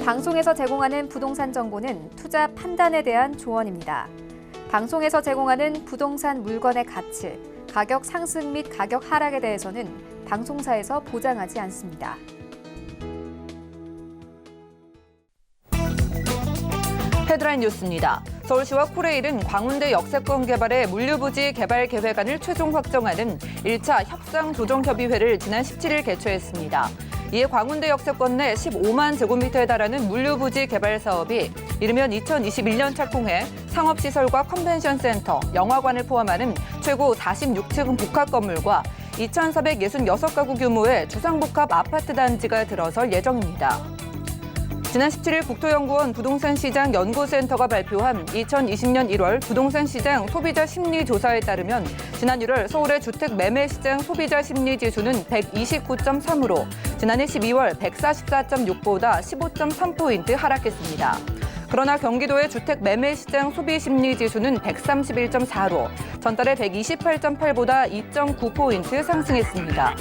방송에서 제공하는 부동산 정보는 투자 판단에 대한 조언입니다. 방송에서 제공하는 부동산 물건의 가치, 가격 상승 및 가격 하락에 대해서는 방송사에서 보장하지 않습니다. 헤드라인 뉴스입니다. 서울시와 코레일은 광운대 역세권 개발의 물류부지 개발 계획안을 최종 확정하는 1차 협상조정협의회를 지난 17일 개최했습니다. 이에 광운대 역세권 내 15만 제곱미터에 달하는 물류부지 개발 사업이 이르면 2021년 착공해 상업시설과 컨벤션센터, 영화관을 포함하는 최고 46층 복합 건물과 2,466가구 규모의 주상복합 아파트 단지가 들어설 예정입니다. 지난 17일 국토연구원 부동산시장 연구센터가 발표한 2020년 1월 부동산 시장 소비자 심리 조사에 따르면 지난 1월 서울의 주택 매매 시장 소비자 심리 지수는 129.3으로 지난해 12월 144.6보다 15.3포인트 하락했습니다. 그러나 경기도의 주택 매매 시장 소비 심리 지수는 131.4로 전달의 128.8보다 2.9포인트 상승했습니다.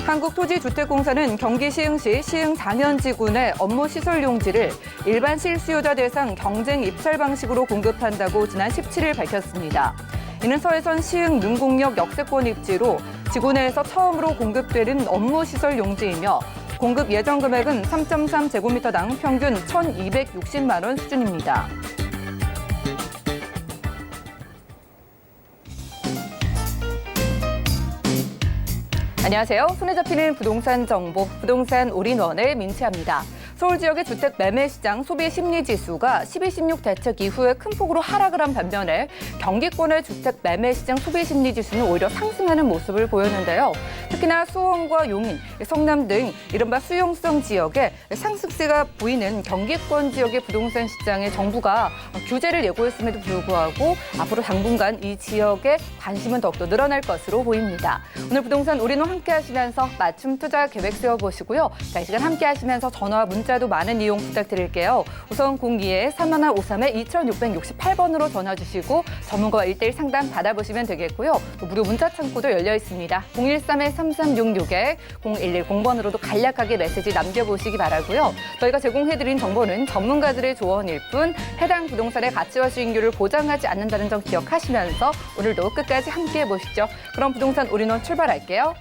한국토지주택공사는 경기 시흥시 시흥 장현지군의 업무 시설 용지를 일반 실수요자 대상 경쟁 입찰 방식으로 공급한다고 지난 17일 밝혔습니다. 이는 서해선 시흥 능곡역 역세권 입지로 지구 내에서 처음으로 공급되는 업무 시설 용지이며 공급 예정 금액은 3.3제곱미터당 평균 1,260만 원 수준입니다. 안녕하세요. 손에 잡히는 부동산 정보, 부동산 올인원의 민채합니다. 서울 지역의 주택 매매 시장 소비 심리 지수가 12.16 대책 이후에 큰 폭으로 하락을 한 반면에 경기권의 주택 매매 시장 소비 심리 지수는 오히려 상승하는 모습을 보였는데요. 특히나 수원과 용인, 성남 등 이른바 수용성 지역에 상승세가 보이는 경기권 지역의 부동산 시장에 정부가 규제를 예고했음에도 불구하고 앞으로 당분간 이 지역에 관심은 더욱더 늘어날 것으로 보입니다. 오늘 부동산 올인원 함께 하시면서 맞춤 투자 계획 세워보시고요. 자, 이 시간 함께 하시면서 전화와 문자도 많은 이용 부탁드릴게요. 우선 02-3153-2668번으로 전화 주시고 전문가와 1:1 상담 받아보시면 되겠고요. 또 무료 문자 창구도 열려 있습니다. 013-3366에 0110번으로도 간략하게 메시지 남겨보시기 바라고요. 저희가 제공해드린 정보는 전문가들의 조언일 뿐 해당 부동산의 가치와 수익률을 보장하지 않는다는 점 기억하시면서 오늘도 끝까지 함께해 보시죠. 그럼 부동산 올인원 출발할게요.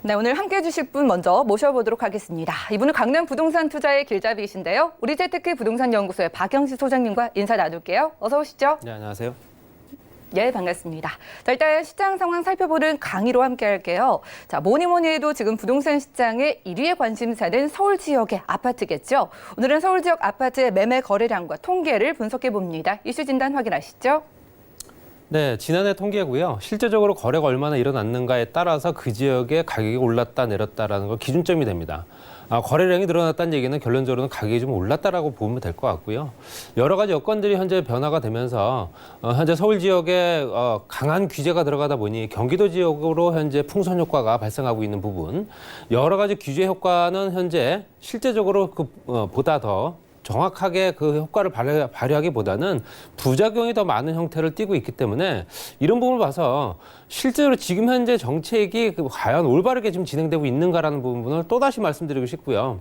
네, 오늘 함께해 주실 분 먼저 모셔보도록 하겠습니다. 이분은 강남 부동산 투자의 길잡이이신데요. 우리재테크 부동산연구소의 박영시 소장님과 인사 나눌게요. 어서 오시죠. 네, 안녕하세요. 예, 반갑습니다. 자, 일단 시장 상황 살펴보는 강의로 함께 할게요. 자, 뭐니 해도 지금 부동산 시장의 1위의 관심사는 서울 지역의 아파트겠죠. 오늘은 서울 지역 아파트의 매매 거래량과 통계를 분석해 봅니다. 이슈 진단 확인하시죠. 네, 지난해 통계고요. 실제적으로 거래가 얼마나 일어났는가에 따라서 그 지역의 가격이 올랐다 내렸다라는 거 기준점이 됩니다. 거래량이 늘어났다는 얘기는 결론적으로는 가격이 좀 올랐다라고 보면 될 것 같고요. 여러 가지 여건들이 현재 변화가 되면서 현재 서울 지역에 강한 규제가 들어가다 보니 경기도 지역으로 현재 풍선 효과가 발생하고 있는 부분, 여러 가지 규제 효과는 현재 실제적으로 보다 더 정확하게 그 효과를 발휘하기보다는 부작용이 더 많은 형태를 띠고 있기 때문에 이런 부분을 봐서 실제로 지금 현재 정책이 과연 올바르게 지금 진행되고 있는가라는 부분을 또다시 말씀드리고 싶고요.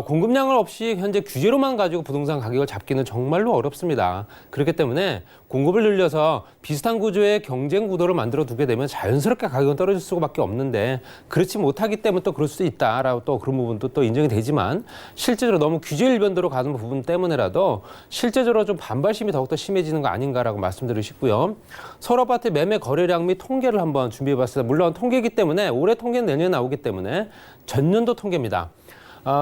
공급량을 없이 현재 규제로만 가지고 부동산 가격을 잡기는 정말로 어렵습니다. 그렇기 때문에 공급을 늘려서 비슷한 구조의 경쟁 구도를 만들어 두게 되면 자연스럽게 가격은 떨어질 수밖에 없는데 그렇지 못하기 때문에 또 그럴 수도 있다라고 또 그런 부분도 또 인정이 되지만 실제적으로 너무 규제 일변도로 가는 부분 때문에라도 실제적으로 좀 반발심이 더욱더 심해지는 거 아닌가라고 말씀드리고 싶고요. 서울 아파트 매매 거래량 및 통계를 한번 준비해 봤습니다. 물론 통계이기 때문에 올해 통계는 내년에 나오기 때문에 전년도 통계입니다.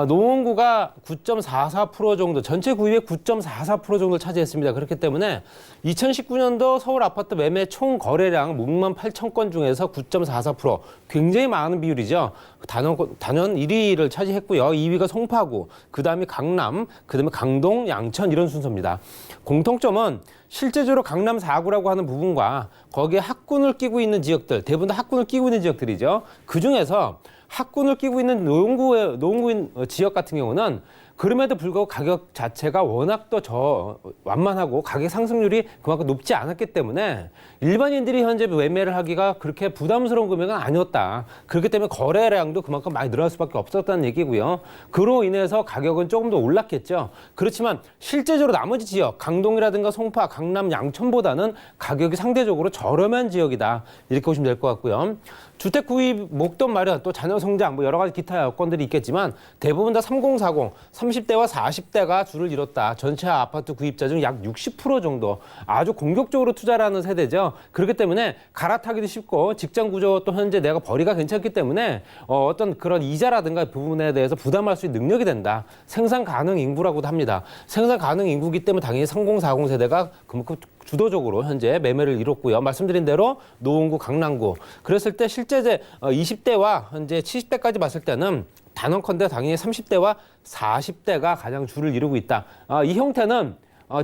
노원구가 9.44% 정도, 전체 구입의 9.44% 정도를 차지했습니다. 그렇기 때문에 2019년도 서울 아파트 매매 총 거래량 6만 8천 건 중에서 9.44%, 굉장히 많은 비율이죠. 단연 1위를 차지했고요. 2위가 송파구, 그 다음에 강남, 그 다음에 강동, 양천 이런 순서입니다. 공통점은 실제적으로 강남 4구라고 하는 부분과 거기에 학군을 끼고 있는 지역들, 대부분 다 학군을 끼고 있는 지역들이죠. 그 중에서 학군을 끼고 있는 노원구 지역 같은 경우는 그럼에도 불구하고 가격 자체가 워낙 또 완만하고 가격 상승률이 그만큼 높지 않았기 때문에 일반인들이 현재 매매를 하기가 그렇게 부담스러운 금액은 아니었다. 그렇기 때문에 거래량도 그만큼 많이 늘어날 수밖에 없었다는 얘기고요. 그로 인해서 가격은 조금 더 올랐겠죠. 그렇지만 실제적으로 나머지 지역, 강동이라든가 송파, 강남, 양천보다는 가격이 상대적으로 저렴한 지역이다. 이렇게 보시면 될 것 같고요. 주택 구입, 목돈 마련, 또 자녀 성장, 뭐 여러 가지 기타 여건들이 있겠지만 대부분 다 3040, 30대와 40대가 줄을 이뤘다. 전체 아파트 구입자 중 약 60% 정도 아주 공격적으로 투자를 하는 세대죠. 그렇기 때문에 갈아타기도 쉽고 직장 구조 또 현재 내가 벌이가 괜찮기 때문에 어떤 그런 이자라든가 부분에 대해서 부담할 수 있는 능력이 된다. 생산 가능 인구라고도 합니다. 생산 가능 인구이기 때문에 당연히 3040 세대가 그만큼 주도적으로 현재 매매를 이뤘고요. 말씀드린 대로 노원구, 강남구. 그랬을 때 실제 20대와 현재 70대까지 봤을 때는 단언컨대 당연히 30대와 40대가 가장 줄을 이루고 있다. 이 형태는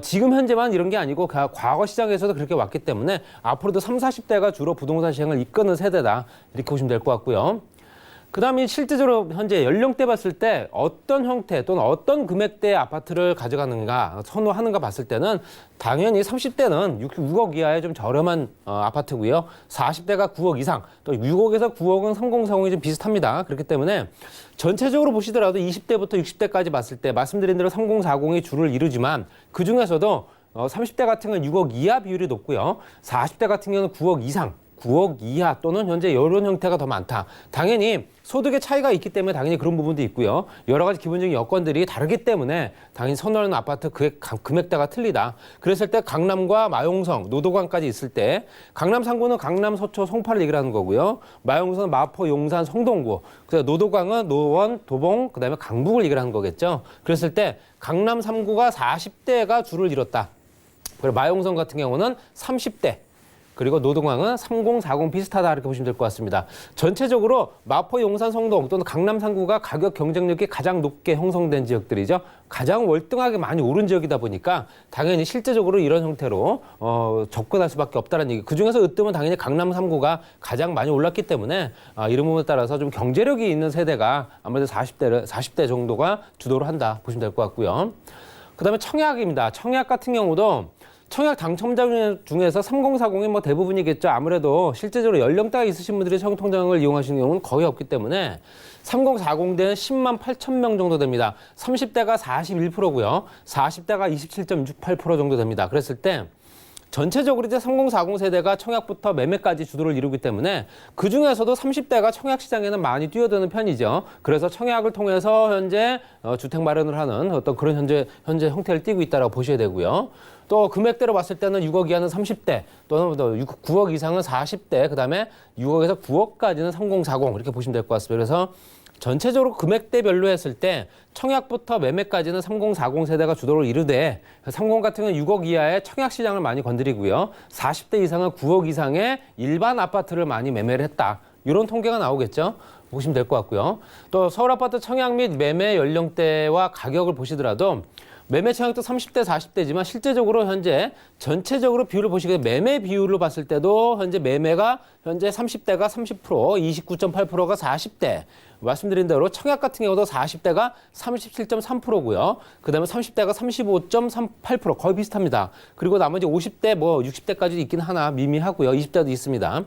지금 현재만 이런 게 아니고 과거 시장에서도 그렇게 왔기 때문에 앞으로도 30, 40대가 주로 부동산 시장을 이끄는 세대다. 이렇게 보시면 될 것 같고요. 그 다음에 실제적으로 현재 연령대 봤을 때 어떤 형태 또는 어떤 금액대의 아파트를 가져가는가, 선호하는가 봤을 때는 당연히 30대는 6억 이하의 좀 저렴한 아파트고요. 40대가 9억 이상, 또 6억에서 9억은 3040이 좀 비슷합니다. 그렇기 때문에 전체적으로 보시더라도 20대부터 60대까지 봤을 때 말씀드린 대로 3040이 줄을 이루지만 그중에서도 30대 같은 경우는 6억 이하 비율이 높고요. 40대 같은 경우는 9억 이상. 9억 이하 또는 현재 이런 형태가 더 많다. 당연히 소득의 차이가 있기 때문에 당연히 그런 부분도 있고요. 여러 가지 기본적인 여건들이 다르기 때문에 당연히 선호하는 아파트 금액대가 틀리다. 그랬을 때 강남과 마용성, 노도관까지 있을 때 강남 3구는 강남, 서초, 송파를 얘기를 하는 거고요. 마용성은 마포, 용산, 성동구. 그래서 노도광은 노원, 도봉, 그다음에 강북을 얘기를 하는 거겠죠. 그랬을 때 강남 3구가 40대가 줄을 이뤘다. 그리고 마용성 같은 경우는 30대. 그리고 노동광은 3040 비슷하다 이렇게 보시면 될 것 같습니다. 전체적으로 마포, 용산, 성동 또는 강남 3구가 가격 경쟁력이 가장 높게 형성된 지역들이죠. 가장 월등하게 많이 오른 지역이다 보니까 당연히 실제적으로 이런 형태로 접근할 수밖에 없다는 얘기. 그중에서 으뜸은 당연히 강남 3구가 가장 많이 올랐기 때문에 이런 부분에 따라서 좀 경제력이 있는 세대가 아무래도 40대 정도가 주도를 한다 보시면 될 것 같고요. 그다음에 청약입니다. 청약 같은 경우도 청약 당첨자 중에서 3040이 뭐 대부분이겠죠. 아무래도 실제적으로 연령대가 있으신 분들이 청약통장을 이용하시는 경우는 거의 없기 때문에 3040대는 10만 8천 명 정도 됩니다. 30대가 41%고요. 40대가 27.68% 정도 됩니다. 그랬을 때 전체적으로 이제 3040 세대가 청약부터 매매까지 주도를 이루기 때문에 그중에서도 30대가 청약 시장에는 많이 뛰어드는 편이죠. 그래서 청약을 통해서 현재 주택 마련을 하는 어떤 그런 현재 형태를 띠고 있다고 보셔야 되고요. 또 금액대로 봤을 때는 6억 이하는 30대, 또는 9억 이상은 40대, 그다음에 6억에서 9억까지는 3040 이렇게 보시면 될 것 같습니다. 그래서 전체적으로 금액대별로 했을 때 청약부터 매매까지는 3040 세대가 주도를 이루되 30 같은 경우는 6억 이하의 청약 시장을 많이 건드리고요. 40대 이상은 9억 이상의 일반 아파트를 많이 매매를 했다. 이런 통계가 나오겠죠. 보시면 될 것 같고요. 또 서울 아파트 청약 및 매매 연령대와 가격을 보시더라도 매매 청약도 30대, 40대지만 실제적으로 현재 전체적으로 비율을 보시게 되면 매매 비율로 봤을 때도 현재 매매가 현재 30대가 30%, 29.8%가 40대. 말씀드린 대로 청약 같은 경우도 40대가 37.3%고요. 그다음에 30대가 35.38% 거의 비슷합니다. 그리고 나머지 50대, 60대까지 있긴 하나 미미하고요. 20대도 있습니다.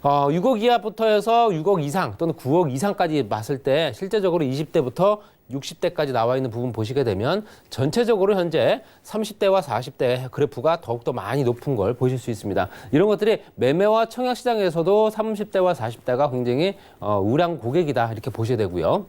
6억 이하부터 해서 6억 이상 또는 9억 이상까지 봤을 때 실제적으로 20대부터 60대까지 나와 있는 부분 보시게 되면 전체적으로 현재 30대와 40대 그래프가 더욱더 많이 높은 걸 보실 수 있습니다. 이런 것들이 매매와 청약 시장에서도 30대와 40대가 굉장히 우량 고객이다 이렇게 보셔야 되고요.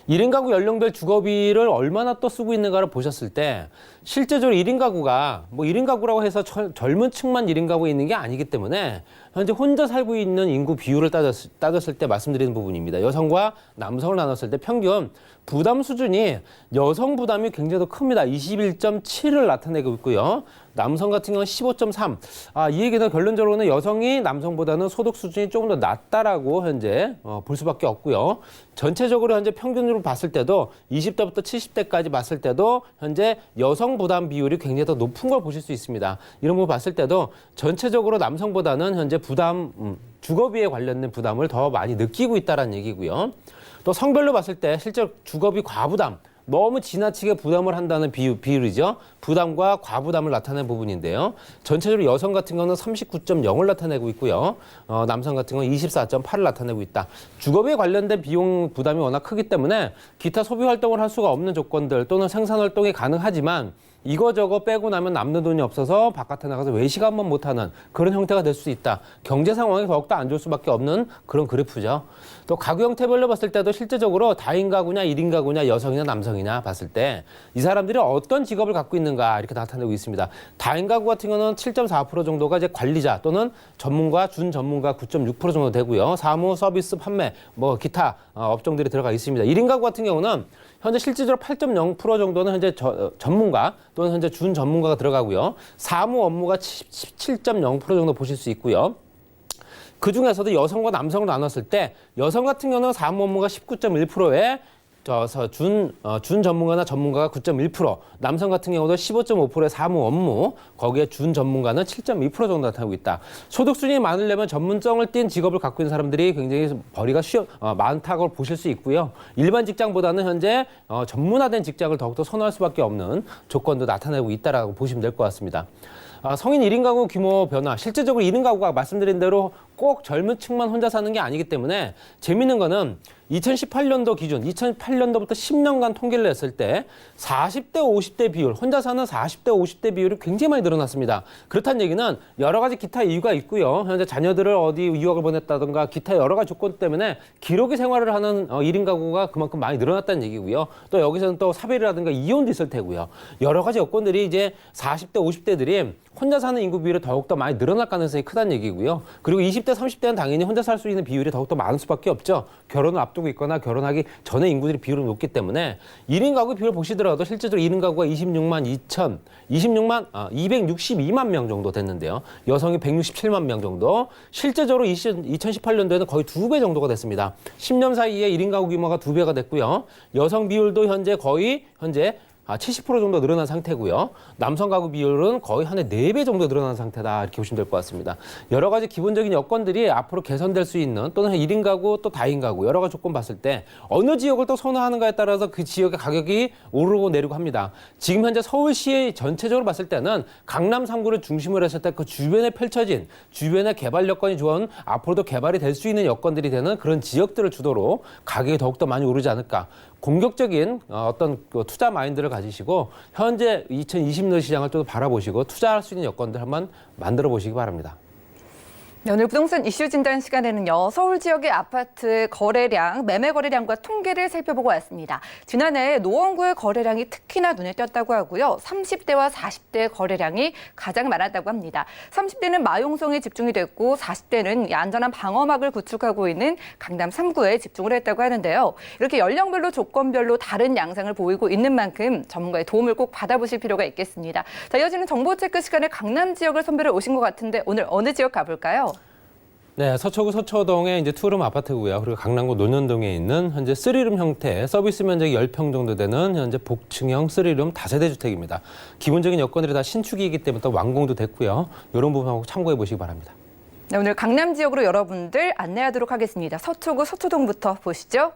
1인 가구 연령별 주거비를 얼마나 또 쓰고 있는가를 보셨을 때 실제적으로 1인 가구가 1인 가구라고 해서 젊은 층만 1인 가구에 있는 게 아니기 때문에 현재 혼자 살고 있는 인구 비율을 따졌을 때 말씀드리는 부분입니다. 여성과 남성을 나눴을 때 평균 부담 수준이 여성 부담이 굉장히 더 큽니다. 21.7을 나타내고 있고요. 남성 같은 경우는 15.3. 이 얘기는 결론적으로는 여성이 남성보다는 소득 수준이 조금 더 낮다라고 현재 볼 수밖에 없고요. 전체적으로 현재 평균으로 봤을 때도 20대부터 70대까지 봤을 때도 현재 여성 부담 비율이 굉장히 더 높은 걸 보실 수 있습니다. 이런 거 봤을 때도 전체적으로 남성보다는 현재 주거비에 관련된 부담을 더 많이 느끼고 있다는 얘기고요. 또 성별로 봤을 때 실제 주거비 과부담, 너무 지나치게 부담을 한다는 비율이죠. 부담과 과부담을 나타내는 부분인데요. 전체적으로 여성 같은 경우는 39.0을 나타내고 있고요. 남성 같은 경우는 24.8을 나타내고 있다. 주거비에 관련된 비용 부담이 워낙 크기 때문에 기타 소비 활동을 할 수가 없는 조건들 또는 생산 활동이 가능하지만 이거저거 빼고 나면 남는 돈이 없어서 바깥에 나가서 외식 한번 못하는 그런 형태가 될 수 있다. 경제 상황이 더욱더 안 좋을 수밖에 없는 그런 그래프죠. 또 가구 형태별로 봤을 때도 실제적으로 다인 가구냐, 1인 가구냐, 여성이냐, 남성이냐 봤을 때 이 사람들이 어떤 직업을 갖고 있는가 이렇게 나타내고 있습니다. 다인 가구 같은 경우는 7.4% 정도가 이제 관리자 또는 전문가, 준전문가 9.6% 정도 되고요. 사무, 서비스, 판매, 뭐 기타 업종들이 들어가 있습니다. 1인 가구 같은 경우는 현재 실질적으로 8.0% 정도는 현재 전문가 또는 현재 준전문가가 들어가고요. 사무 업무가 17.0% 정도 보실 수 있고요. 그중에서도 여성과 남성을 나눴을 때 여성 같은 경우는 사무 업무가 19.1%에 준 전문가나 전문가가 9.1%, 남성 같은 경우도 15.5%의 사무 업무, 거기에 준 전문가는 7.2% 정도 나타나고 있다. 소득 수준이 많으려면 전문성을 띈 직업을 갖고 있는 사람들이 굉장히 벌이가 많다고 보실 수 있고요. 일반 직장보다는 현재 전문화된 직장을 더욱더 선호할 수밖에 없는 조건도 나타내고 있다라고 보시면 될 것 같습니다. 성인 1인 가구 규모 변화, 실제적으로 1인 가구가 말씀드린 대로 꼭 젊은 층만 혼자 사는 게 아니기 때문에 재밌는 거는 2018년도 기준, 2008년도부터 10년간 통계를 냈을 때 40대, 50대 비율, 혼자 사는 40대, 50대 비율이 굉장히 많이 늘어났습니다. 그렇다는 얘기는 여러 가지 기타 이유가 있고요. 현재 자녀들을 어디 유학을 보냈다든가 기타 여러 가지 조건 때문에 기러기 생활을 하는 1인 가구가 그만큼 많이 늘어났다는 얘기고요. 또 여기서는 또 사별이라든가 이혼도 있을 테고요. 여러 가지 여건들이 이제 40대, 50대들이 혼자 사는 인구 비율이 더욱더 많이 늘어날 가능성이 크다는 얘기고요. 그리고 20대, 30대는 당연히 혼자 살 수 있는 비율이 더욱더 많을 수밖에 없죠. 결혼을 앞두고 있거나 결혼하기 전에 인구들이 비율이 높기 때문에 1인 가구 비율을 보시더라도 실제적으로 1인 가구가 262만 명 정도 됐는데요. 여성이 167만 명 정도. 실제적으로 2018년도에는 거의 2배 정도가 됐습니다. 10년 사이에 1인 가구 규모가 2배가 됐고요. 여성 비율도 현재 70% 정도 늘어난 상태고요. 남성 가구 비율은 거의 한 4배 정도 늘어난 상태다 이렇게 보시면 될 것 같습니다. 여러 가지 기본적인 여건들이 앞으로 개선될 수 있는 또는 1인 가구 또 다인 가구 여러 가지 조건 봤을 때 어느 지역을 또 선호하는가에 따라서 그 지역의 가격이 오르고 내리고 합니다. 지금 현재 서울시 전체적으로 봤을 때는 강남 3구를 중심으로 했을 때 그 주변에 펼쳐진 주변의 개발 여건이 좋은 앞으로도 개발이 될 수 있는 여건들이 되는 그런 지역들을 주도로 가격이 더욱더 많이 오르지 않을까. 공격적인 어떤 투자 마인드를 가지시고 현재 2020년 시장을 또 바라보시고 투자할 수 있는 여건들 한번 만들어 보시기 바랍니다. 네, 오늘 부동산 이슈 진단 시간에는요. 서울 지역의 아파트 거래량, 매매 거래량과 통계를 살펴보고 왔습니다. 지난해 노원구의 거래량이 특히나 눈에 띄었다고 하고요. 30대와 40대 거래량이 가장 많았다고 합니다. 30대는 마용성에 집중이 됐고 40대는 안전한 방어막을 구축하고 있는 강남 3구에 집중을 했다고 하는데요. 이렇게 연령별로 조건별로 다른 양상을 보이고 있는 만큼 전문가의 도움을 꼭 받아보실 필요가 있겠습니다. 자, 이어지는 정보 체크 시간에 강남 지역을 선별해 오신 것 같은데 오늘 어느 지역 가볼까요? 네, 서초구 서초동의 이제 투룸 아파트고요. 그리고 강남구 논현동에 있는 현재 3룸 형태, 서비스 면적이 10평 정도 되는 현재 복층형 3룸 다세대 주택입니다. 기본적인 여건들이 다 신축이기 때문에 또 완공도 됐고요. 이런 부분 참고해 보시기 바랍니다. 네, 오늘 강남 지역으로 여러분들 안내하도록 하겠습니다. 서초구 서초동부터 보시죠.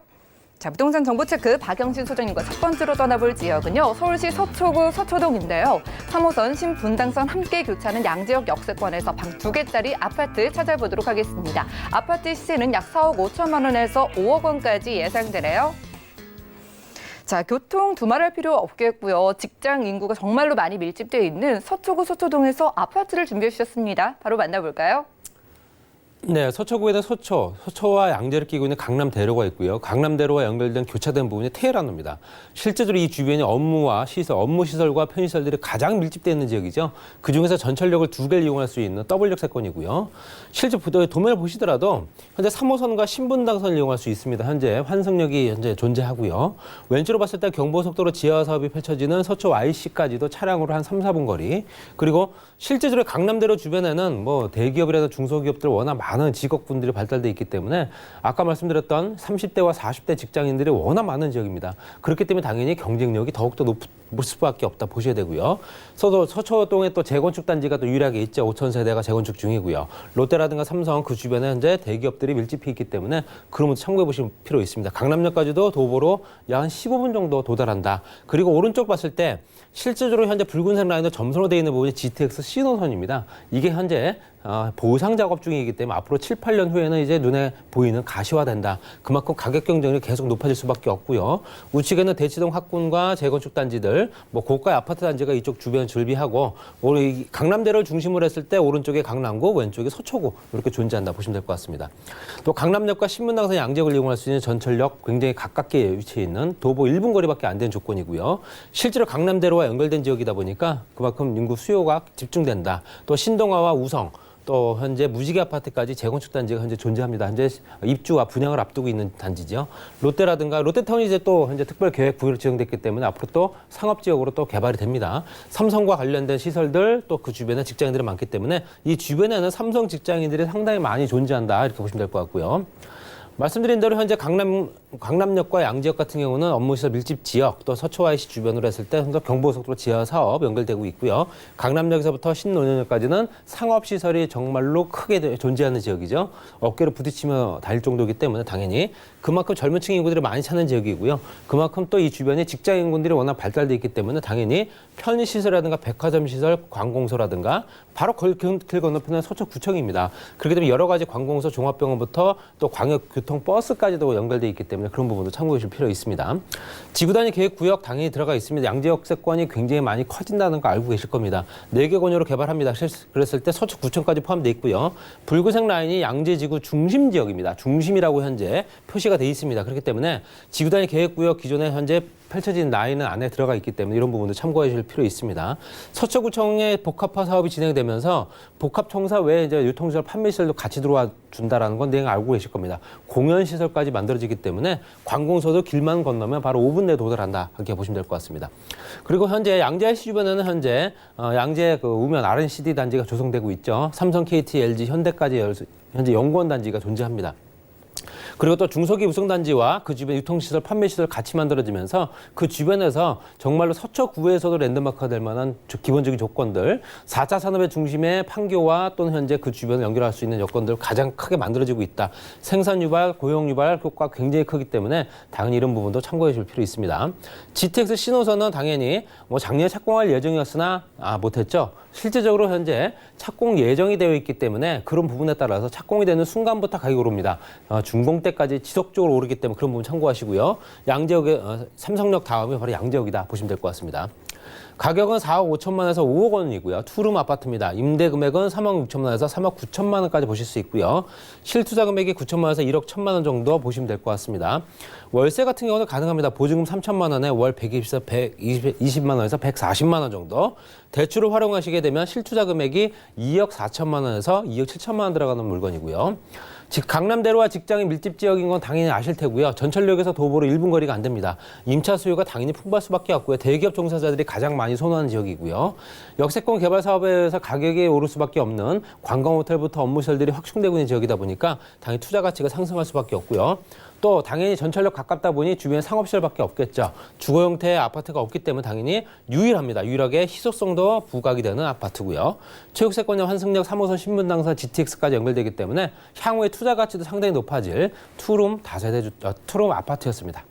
자, 부동산 정보체크 박영신 소장님과 첫 번째로 떠나볼 지역은요. 서울시 서초구 서초동인데요. 3호선 신분당선 함께 교차하는 양지역 역세권에서 방 2개짜리 아파트 찾아보도록 하겠습니다. 아파트 시세는 약 4억 5천만 원에서 5억 원까지 예상되네요. 자, 교통 두말할 필요 없겠고요. 직장 인구가 정말로 많이 밀집되어 있는 서초구 서초동에서 아파트를 준비해 주셨습니다. 바로 만나볼까요? 네, 서초구에는 서초와 양재를 끼고 있는 강남대로가 있고요. 강남대로와 연결된 교차된 부분이 테헤란로입니다. 실제적으로 이 주변이 업무시설과 편의시설들이 가장 밀집되어 있는 지역이죠. 그중에서 전철역을 2개를 이용할 수 있는 더블 역세권이고요. 실제 도면을 보시더라도 현재 3호선과 신분당선을 이용할 수 있습니다. 현재 환승역이 현재 존재하고요. 왼쪽으로 봤을 때 경부고속도로 지하 사업이 펼쳐지는 서초 YC까지도 차량으로 한 3, 4분 거리. 그리고 실제적으로 강남대로 주변에는 뭐 대기업이라든가 중소기업들 워낙 많은 직업군들이 발달돼 있기 때문에 아까 말씀드렸던 30대와 40대 직장인들이 워낙 많은 지역입니다. 그렇기 때문에 당연히 경쟁력이 더욱더 볼 수밖에 없다 보셔야 되고요. 서초동에 또 재건축 단지가 또 유일하게 있죠. 5천 세대가 재건축 중이고요. 롯데라든가 삼성 그 주변에 현재 대기업들이 밀집해 있기 때문에 그런 것도 참고해 보실 필요 있습니다. 강남역까지도 도보로 약 한 15분 정도 도달한다. 그리고 오른쪽 봤을 때 실질적으로 현재 붉은색 라인으로 점선으로 되어 있는 부분이 GTX C노선입니다. 이게 현재 보상 작업 중이기 때문에 앞으로 7, 8년 후에는 이제 눈에 보이는 가시화된다. 그만큼 가격 경쟁력이 계속 높아질 수밖에 없고요. 우측에는 대치동 학군과 재건축 단지들, 뭐 고가의 아파트 단지가 이쪽 주변 즐비하고 우리 강남대를 중심으로 했을 때 오른쪽에 강남구, 왼쪽에 서초구 이렇게 존재한다 보시면 될 것 같습니다. 또 강남역과 신문당선 양재역을 이용할 수 있는 전철역 굉장히 가깝게 위치해 있는 도보 1분 거리밖에 안 되는 조건이고요. 실제로 강남대로와 연결된 지역이다 보니까 그만큼 인구 수요가 집중된다. 또 신동아와 우성 또 현재 무지개 아파트까지 재건축 단지가 현재 존재합니다. 현재 입주와 분양을 앞두고 있는 단지죠. 롯데라든가 롯데타운이 이제 또 현재 특별 계획 구역으로 지정됐기 때문에 앞으로 또 상업 지역으로 또 개발이 됩니다. 삼성과 관련된 시설들 또 그 주변에 직장인들이 많기 때문에 이 주변에는 삼성 직장인들이 상당히 많이 존재한다 이렇게 보시면 될 것 같고요. 말씀드린 대로 현재 강남역과 양지역 같은 경우는 업무시설 밀집 지역 또 서초 IC 주변으로 했을 때 경부고속도로 지하 사업 연결되고 있고요. 강남역에서부터 신논현역까지는 상업시설이 정말로 크게 존재하는 지역이죠. 어깨로 부딪히며 다닐 정도이기 때문에 당연히 그만큼 젊은 층 인구들이 많이 찾는 지역이고요. 그만큼 또 이 주변에 직장 인구들이 워낙 발달돼 있기 때문에 당연히 편의시설이라든가 백화점시설, 관공서라든가 바로 길 건너편은 서초구청입니다. 그렇기 때문에 여러 가지 관공서, 종합병원부터 또 광역교통버스까지도 연결돼 있기 때문에 그런 부분도 참고해 주실 필요 있습니다. 지구단위 계획구역 당연히 들어가 있습니다. 양재역세권이 굉장히 많이 커진다는 거 알고 계실 겁니다. 4개 권역으로 개발합니다. 그랬을 때 서초구청까지 포함되어 있고요. 붉은색 라인이 양재지구 중심 지역입니다. 중심이라고 현재 표시가 돼 있습니다. 그렇기 때문에 지구단위 계획구역 기존에 현재 펼쳐진 라인은 안에 들어가 있기 때문에 이런 부분도 참고해 주실 필요 있습니다. 서초구청의 복합화 사업이 진행되면서 복합청사 외에 이제 유통시설, 판매시설도 같이 들어와 준다라는 건 내가 알고 계실 겁니다. 공연시설까지 만들어지기 때문에 관공서도 길만 건너면 바로 5분 내에 도달한다. 이렇게 보시면 될 것 같습니다. 그리고 현재 양재 IC 주변에는 현재 양재 우면 R&CD 단지가 조성되고 있죠. 삼성, KT, LG, 현대까지 현재 연구원 단지가 존재합니다. 그리고 또 중소기 우성단지와 그 주변 유통시설, 판매시설 같이 만들어지면서 그 주변에서 정말로 서초구에서도 랜드마크가 될 만한 기본적인 조건들, 4차 산업의 중심에 판교와 또는 현재 그 주변을 연결할 수 있는 여건들 가장 크게 만들어지고 있다. 생산 유발, 고용 유발 효과가 굉장히 크기 때문에 당연히 이런 부분도 참고해 줄 필요 있습니다. GTX 신호선은 당연히 작년에 착공할 예정이었으나 못했죠. 실제적으로 현재 착공 예정이 되어 있기 때문에 그런 부분에 따라서 착공이 되는 순간부터 가격이 오릅니다. 준공 때까지 지속적으로 오르기 때문에 그런 부분 참고하시고요. 양재역의 삼성역 다음이 바로 양재역이다 보시면 될 것 같습니다. 가격은 4억 5천만 원에서 5억 원이고요. 투룸 아파트입니다. 임대 금액은 3억 6천만 원에서 3억 9천만 원까지 보실 수 있고요. 실투자 금액이 9천만 원에서 1억 1천만 원 정도 보시면 될 것 같습니다. 월세 같은 경우는 가능합니다. 보증금 3천만 원에 월 120만 원에서 140만 원 정도. 대출을 활용하시게 되면 실투자 금액이 2억 4천만 원에서 2억 7천만 원 들어가는 물건이고요. 즉 강남대로와 직장이 밀집 지역인 건 당연히 아실 테고요. 전철역에서 도보로 1분 거리가 안 됩니다. 임차 수요가 당연히 풍부할 수밖에 없고요. 대기업 종사자들이 가장 많이 선호하는 지역이고요. 역세권 개발 사업에서 가격이 오를 수밖에 없는 관광호텔부터 업무시설들이 확충되고 있는 지역이다 보니까 당연히 투자 가치가 상승할 수밖에 없고요. 또 당연히 전철역 가깝다 보니 주변에 상업시설밖에 없겠죠. 주거 형태의 아파트가 없기 때문에 당연히 유일합니다. 유일하게 희소성도 부각이 되는 아파트고요. 체육세권의 환승역 3호선 신분당선 GTX까지 연결되기 때문에 향후에 투자 가치도 상당히 높아질 투룸 투룸 아파트였습니다.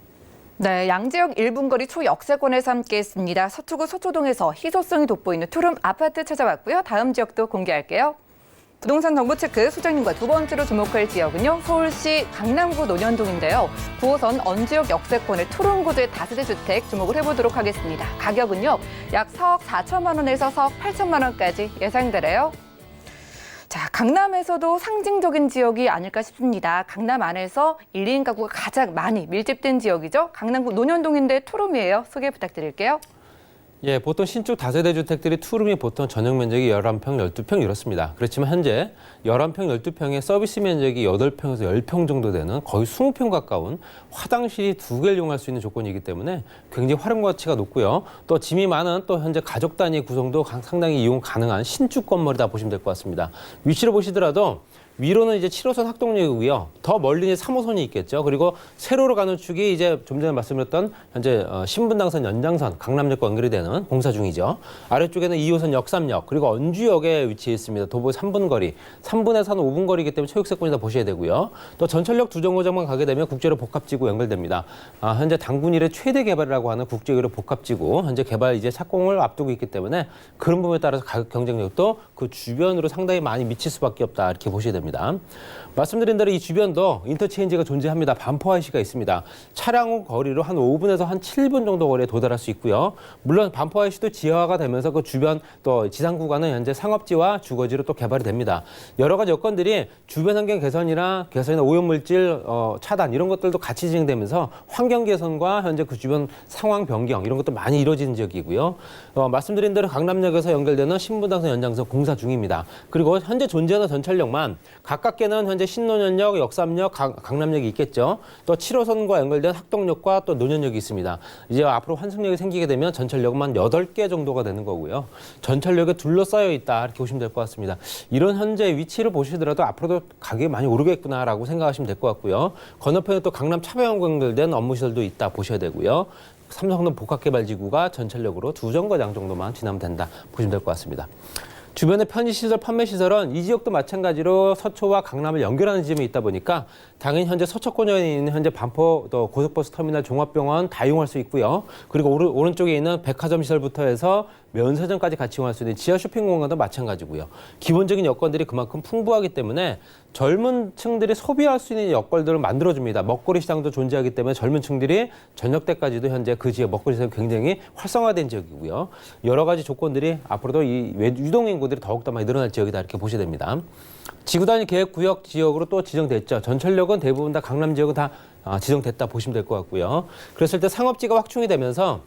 네, 양재역 1분 거리 초역세권에서 함께했습니다. 서초구 서초동에서 희소성이 돋보이는 투룸 아파트 찾아왔고요. 다음 지역도 공개할게요. 부동산 정보체크 소장님과 두 번째로 주목할 지역은요. 서울시 강남구 논현동인데요. 9호선 언지역 역세권의 투룸구조의 다세대 주택 주목을 해보도록 하겠습니다. 가격은요. 약 4억 4천만 원에서 4억 8천만 원까지 예상되래요. 자, 강남에서도 상징적인 지역이 아닐까 싶습니다. 강남 안에서 1, 2인 가구가 가장 많이 밀집된 지역이죠. 강남구 논현동인데 투룸이에요. 소개 부탁드릴게요. 예, 보통 신축 다세대 주택들이 투룸이 보통 전용 면적이 11평, 12평 이렇습니다. 그렇지만 현재 11평, 12평의 서비스 면적이 8평에서 10평 정도 되는 거의 20평 가까운 화장실이 2개를 이용할 수 있는 조건이기 때문에 굉장히 활용 가치가 높고요. 또 짐이 많은 또 현재 가족 단위 구성도 상당히 이용 가능한 신축 건물이다 보시면 될 것 같습니다. 위치를 보시더라도 위로는 이제 7호선 학동역이고요. 더 멀리 3호선이 있겠죠. 그리고 세로로 가는 축이 이제 좀 전에 말씀드렸던 현재 신분당선 연장선 강남역과 연결이 되는 공사 중이죠. 아래쪽에는 2호선 역삼역 그리고 언주역에 위치해 있습니다. 도보 3분 거리, 3분에서 한 5분 거리이기 때문에 초역세권이다 보셔야 되고요. 또 전철역 두 정거장만 가게 되면 국제로 복합지구 연결됩니다. 현재 당군 이래 최대 개발이라고 하는 국제유로 복합지구 현재 개발 이제 착공을 앞두고 있기 때문에 그런 부분에 따라서 가격 경쟁력도 그 주변으로 상당히 많이 미칠 수밖에 없다 이렇게 보셔야 됩니다. 말씀드린 대로 이 주변도 인터체인지가 존재합니다. 반포 IC가 있습니다. 차량 거리로 한 5분에서 한 7분 정도 거리에 도달할 수 있고요. 물론 반포 IC도 지하화가 되면서 그 주변 또 지상 구간은 현재 상업지와 주거지로 또 개발이 됩니다. 여러 가지 여건들이 주변 환경 개선이나 오염물질 차단 이런 것들도 같이 진행되면서 환경 개선과 현재 그 주변 상황 변경 이런 것도 많이 이루어지는 지역이고요. 말씀드린 대로 강남역에서 연결되는 신분당선 연장선 공사 중입니다. 그리고 현재 존재하는 전철역만 가깝게는 현재 신논현역, 역삼역, 강남역이 있겠죠. 또 7호선과 연결된 학동역과 또 논현역이 있습니다. 이제 앞으로 환승역이 생기게 되면 전철역만 8개 정도가 되는 거고요. 전철역에 둘러싸여 있다 이렇게 보시면 될 것 같습니다. 이런 현재 위치를 보시더라도 앞으로도 가격이 많이 오르겠구나라고 생각하시면 될 것 같고요. 건너편에 또 강남 차량과 연결된 업무시설도 있다 보셔야 되고요. 삼성동 복합개발지구가 전철역으로 2정거장 정도만 지나면 된다 보시면 될 것 같습니다. 주변의 편의시설, 판매시설은 이 지역도 마찬가지로 서초와 강남을 연결하는 지점이 있다 보니까 당연히 현재 서초권역에 있는 현재 반포 또 고속버스 터미널 종합병원 다 이용할 수 있고요. 그리고 오른쪽에 있는 백화점 시설부터 해서 면세점까지 같이 이용할 수 있는 지하 쇼핑 공간도 마찬가지고요. 기본적인 여건들이 그만큼 풍부하기 때문에 젊은 층들이 소비할 수 있는 여건들을 만들어줍니다. 먹거리 시장도 존재하기 때문에 젊은 층들이 저녁 때까지도 현재 그 지역 먹거리 시장이 굉장히 활성화된 지역이고요. 여러 가지 조건들이 앞으로도 이 유동 인구들이 더욱더 많이 늘어날 지역이다 이렇게 보셔야 됩니다. 지구단위 계획구역 지역으로 또 지정됐죠. 전철역은 대부분 다 강남 지역은 다 지정됐다 보시면 될 것 같고요. 그랬을 때 상업지가 확충이 되면서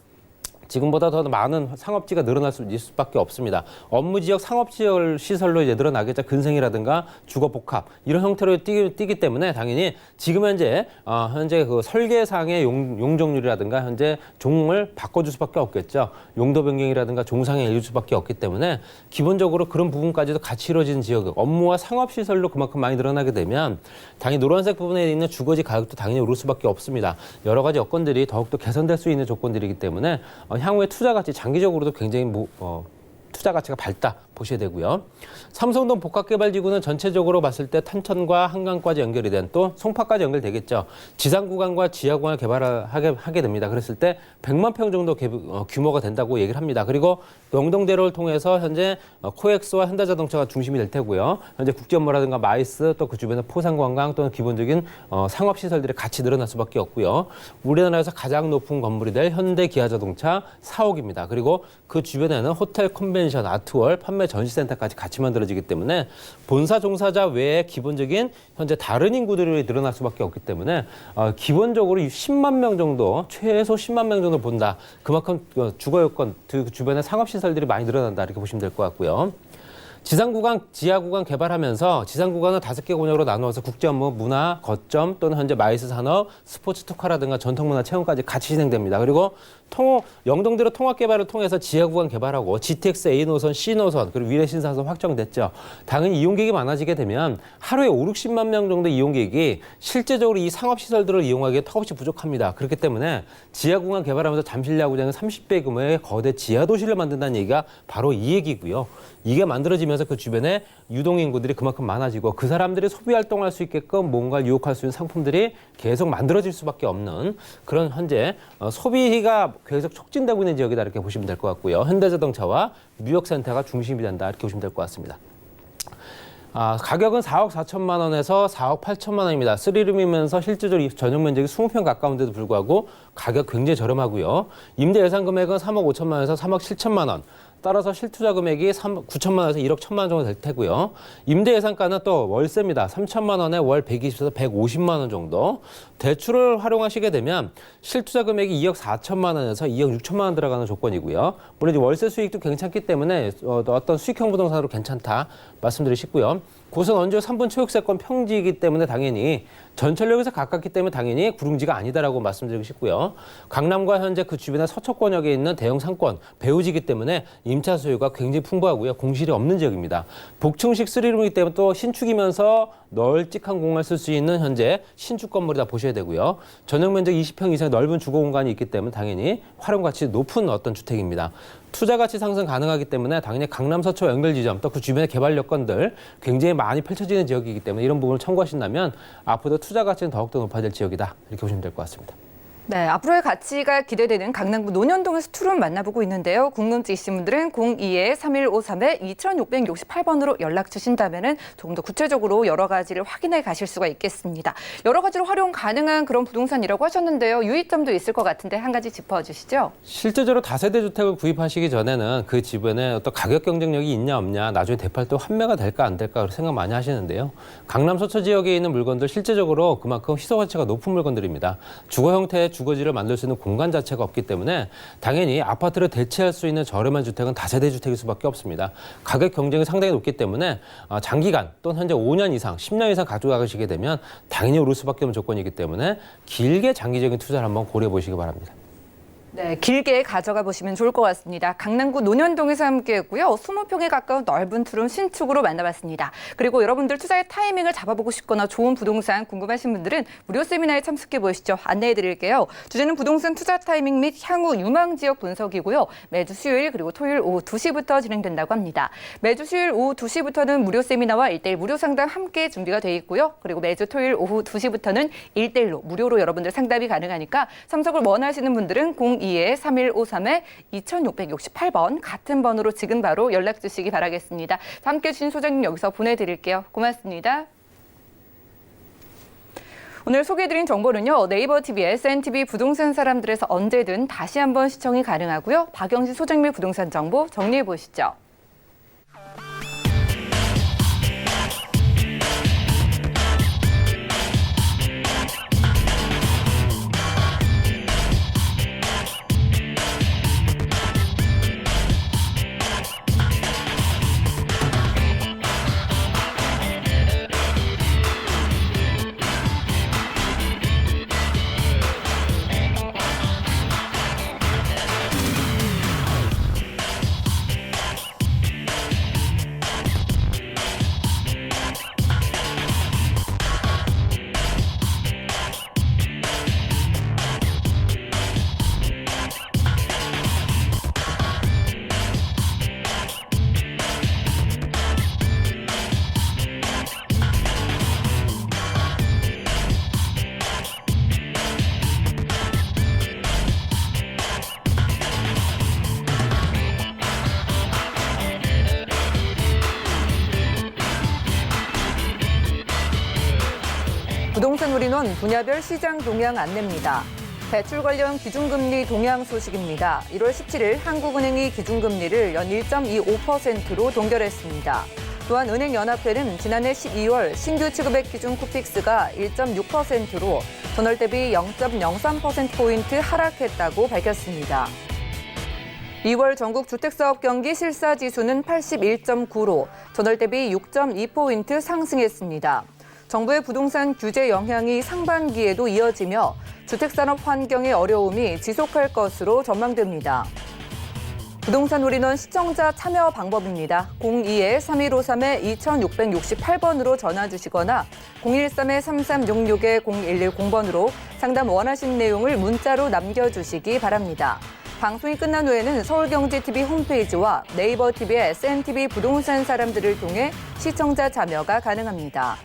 지금보다 더 많은 상업지가 늘어날 수밖에 없습니다. 업무지역, 상업지역 시설로 이제 늘어나겠죠. 근생이라든가 주거복합 이런 형태로 뛰기 때문에 당연히 지금 현재 그 설계상의 용적률이라든가 현재 종을 바꿔줄 수밖에 없겠죠. 용도 변경이라든가 종상에 일릴 수밖에 없기 때문에 기본적으로 그런 부분까지도 같이 이루어지는 지역, 업무와 상업시설로 그만큼 많이 늘어나게 되면 당연히 노란색 부분에 있는 주거지 가격도 당연히 오를 수밖에 없습니다. 여러 가지 여건들이 더욱더 개선될 수 있는 조건들이기 때문에 향후에 투자 가치 장기적으로도 굉장히 투자 가치가 밝다 보셔야 되고요. 삼성동 복합개발지구는 전체적으로 봤을 때 탄천과 한강까지 연결이 된 또 송파까지 연결되겠죠. 지상 구간과 지하 구간을 개발하게 됩니다. 그랬을 때 100만 평 정도 규모가 된다고 얘기를 합니다. 그리고 영동대로를 통해서 현재 코엑스와 현대자동차가 중심이 될 테고요. 현재 국제업무라든가 마이스 또 그 주변의 포상관광 또는 기본적인 상업시설들이 같이 늘어날 수밖에 없고요. 우리나라에서 가장 높은 건물이 될 현대기아자동차 사옥입니다. 그리고 그 주변에는 호텔, 컨벤션, 아트월, 판매 전시센터까지 같이 만들어지기 때문에 본사 종사자 외에 기본적인 현재 다른 인구들이 늘어날 수밖에 없기 때문에 기본적으로 10만 명 정도, 최소 10만 명 정도 본다. 그만큼 주거 여건, 그 주변에 상업시설들이 많이 늘어난다. 이렇게 보시면 될 것 같고요. 지상 구간, 지하 구간 개발하면서 지상 구간은 5개 공역으로 나누어서 국제 업무, 문화, 거점 또는 현재 마이스 산업, 스포츠 특화라든가 전통문화 체험까지 같이 진행됩니다. 그리고 영동대로 통합 개발을 통해서 지하 구간 개발하고 GTX A 노선, C 노선 그리고 위례 신사선 확정됐죠. 당연히 이용객이 많아지게 되면 하루에 5, 60만 명 정도 이용객이 실제적으로 이 상업 시설들을 이용하기에 턱없이 부족합니다. 그렇기 때문에 지하 구간 개발하면서 잠실야구장은 30배 규모의 거대 지하 도시를 만든다는 얘기가 바로 이 얘기고요. 이게 만들어지면서 그 주변에 유동인구들이 그만큼 많아지고 그 사람들이 소비 활동할 수 있게끔 뭔가를 유혹할 수 있는 상품들이 계속 만들어질 수밖에 없는 그런 현재 소비가 계속 촉진되고 있는 지역이다 이렇게 보시면 될 것 같고요. 현대자동차와 무역센터가 중심이 된다 이렇게 보시면 될 것 같습니다. 가격은 4억 4천만 원에서 4억 8천만 원입니다. 3룸이면서 실질적으로 전용 면적이 20평 가까운데도 불구하고 가격 굉장히 저렴하고요. 임대 예상 금액은 3억 5천만 원에서 3억 7천만 원. 따라서 실투자 금액이 9천만 원에서 1억 1천만 원 정도 될 테고요. 임대 예상가는 또 월세입니다. 3천만 원에 월 120에서 150만 원 정도. 대출을 활용하시게 되면 실투자 금액이 2억 4천만 원에서 2억 6천만 원 들어가는 조건이고요. 물론 이제 월세 수익도 괜찮기 때문에 어떤 수익형 부동산으로 괜찮다 말씀드리고 싶고요. 고선 원주 3분 초역세권 평지이기 때문에 당연히 전철역에서 가깝기 때문에 당연히 구릉지가 아니다라고 말씀드리고 싶고요. 강남과 현재 그 주변의 서초권역에 있는 대형 상권, 배후지이기 때문에 임차 수요가 굉장히 풍부하고요. 공실이 없는 지역입니다. 복층식 3룸이기 때문에 또 신축이면서 널찍한 공간을 쓸 수 있는 현재 신축 건물이다 보셔야 되고요. 전용 면적 20평 이상의 넓은 주거 공간이 있기 때문에 당연히 활용 가치 높은 어떤 주택입니다. 투자 가치 상승 가능하기 때문에 당연히 강남 서초 연결 지점 또 그 주변의 개발 여건들 굉장히 많이 펼쳐지는 지역이기 때문에 이런 부분을 참고하신다면 앞으로 투자 가치는 더욱더 높아질 지역이다. 이렇게 보시면 될 것 같습니다. 네, 앞으로의 가치가 기대되는 강남구 논현동에서 투룸 만나보고 있는데요. 궁금증 있으신 분들은 02-3153-2668번으로 연락 주신다면 조금 더 구체적으로 여러 가지를 확인해 가실 수가 있겠습니다. 여러 가지로 활용 가능한 그런 부동산이라고 하셨는데요. 유의점도 있을 것 같은데 한 가지 짚어주시죠. 실제적으로 다세대 주택을 구입하시기 전에는 그 집안에 어떤 가격 경쟁력이 있냐 없냐, 나중에 대팔도 환매가 될까 안 될까 생각 많이 하시는데요. 강남 서초 지역에 있는 물건들 실제적으로 그만큼 희소 가치가 높은 물건들입니다. 주거 형태의 주거지를 만들 수 있는 공간 자체가 없기 때문에 당연히 아파트를 대체할 수 있는 저렴한 주택은 다세대 주택일 수밖에 없습니다. 가격 경쟁이 상당히 높기 때문에 장기간 또는 현재 5년 이상, 10년 이상 가져가시게 되면 당연히 오를 수밖에 없는 조건이기 때문에 길게 장기적인 투자를 한번 고려해 보시기 바랍니다. 네, 길게 가져가 보시면 좋을 것 같습니다. 강남구 논현동에서 함께했고요. 20평에 가까운 넓은 투룸 신축으로 만나봤습니다. 그리고 여러분들 투자의 타이밍을 잡아보고 싶거나 좋은 부동산 궁금하신 분들은 무료 세미나에 참석해 보시죠. 안내해 드릴게요. 주제는 부동산 투자 타이밍 및 향후 유망 지역 분석이고요. 매주 수요일 그리고 토요일 오후 2시부터 진행된다고 합니다. 매주 수요일 오후 2시부터는 무료 세미나와 1:1 무료 상담 함께 준비가 돼 있고요. 그리고 매주 토요일 오후 2시부터는 1:1로 무료로 여러분들 상담이 가능하니까 참석을 원하시는 분들은 02-3153-2668번 같은 번호로 지금 바로 연락 주시기 바라겠습니다. 함께해 주신 소장님 여기서 보내드릴게요. 고맙습니다. 오늘 소개해드린 정보는요. 네이버 TV, SNTV 부동산 사람들에서 언제든 다시 한번 시청이 가능하고요. 박영진 소장님의 부동산 정보 정리해 보시죠. 부동산 올인원 분야별 시장 동향 안내입니다. 대출 관련 기준금리 동향 소식입니다. 1월 17일 한국은행이 기준금리를 연 1.25%로 동결했습니다. 또한 은행연합회는 지난해 12월 신규 취급액 기준 쿠픽스가 1.6%로 전월 대비 0.03%포인트 하락했다고 밝혔습니다. 2월 전국 주택사업 경기 실사지수는 81.9로 전월 대비 6.2포인트 상승했습니다. 정부의 부동산 규제 영향이 상반기에도 이어지며 주택산업 환경의 어려움이 지속할 것으로 전망됩니다. 부동산 올인원 시청자 참여 방법입니다. 02-3153-2668번으로 전화 주시거나 013-3366-0110번으로 상담 원하신 내용을 문자로 남겨주시기 바랍니다. 방송이 끝난 후에는 서울경제TV 홈페이지와 네이버TV의 SNTV 부동산 사람들을 통해 시청자 참여가 가능합니다.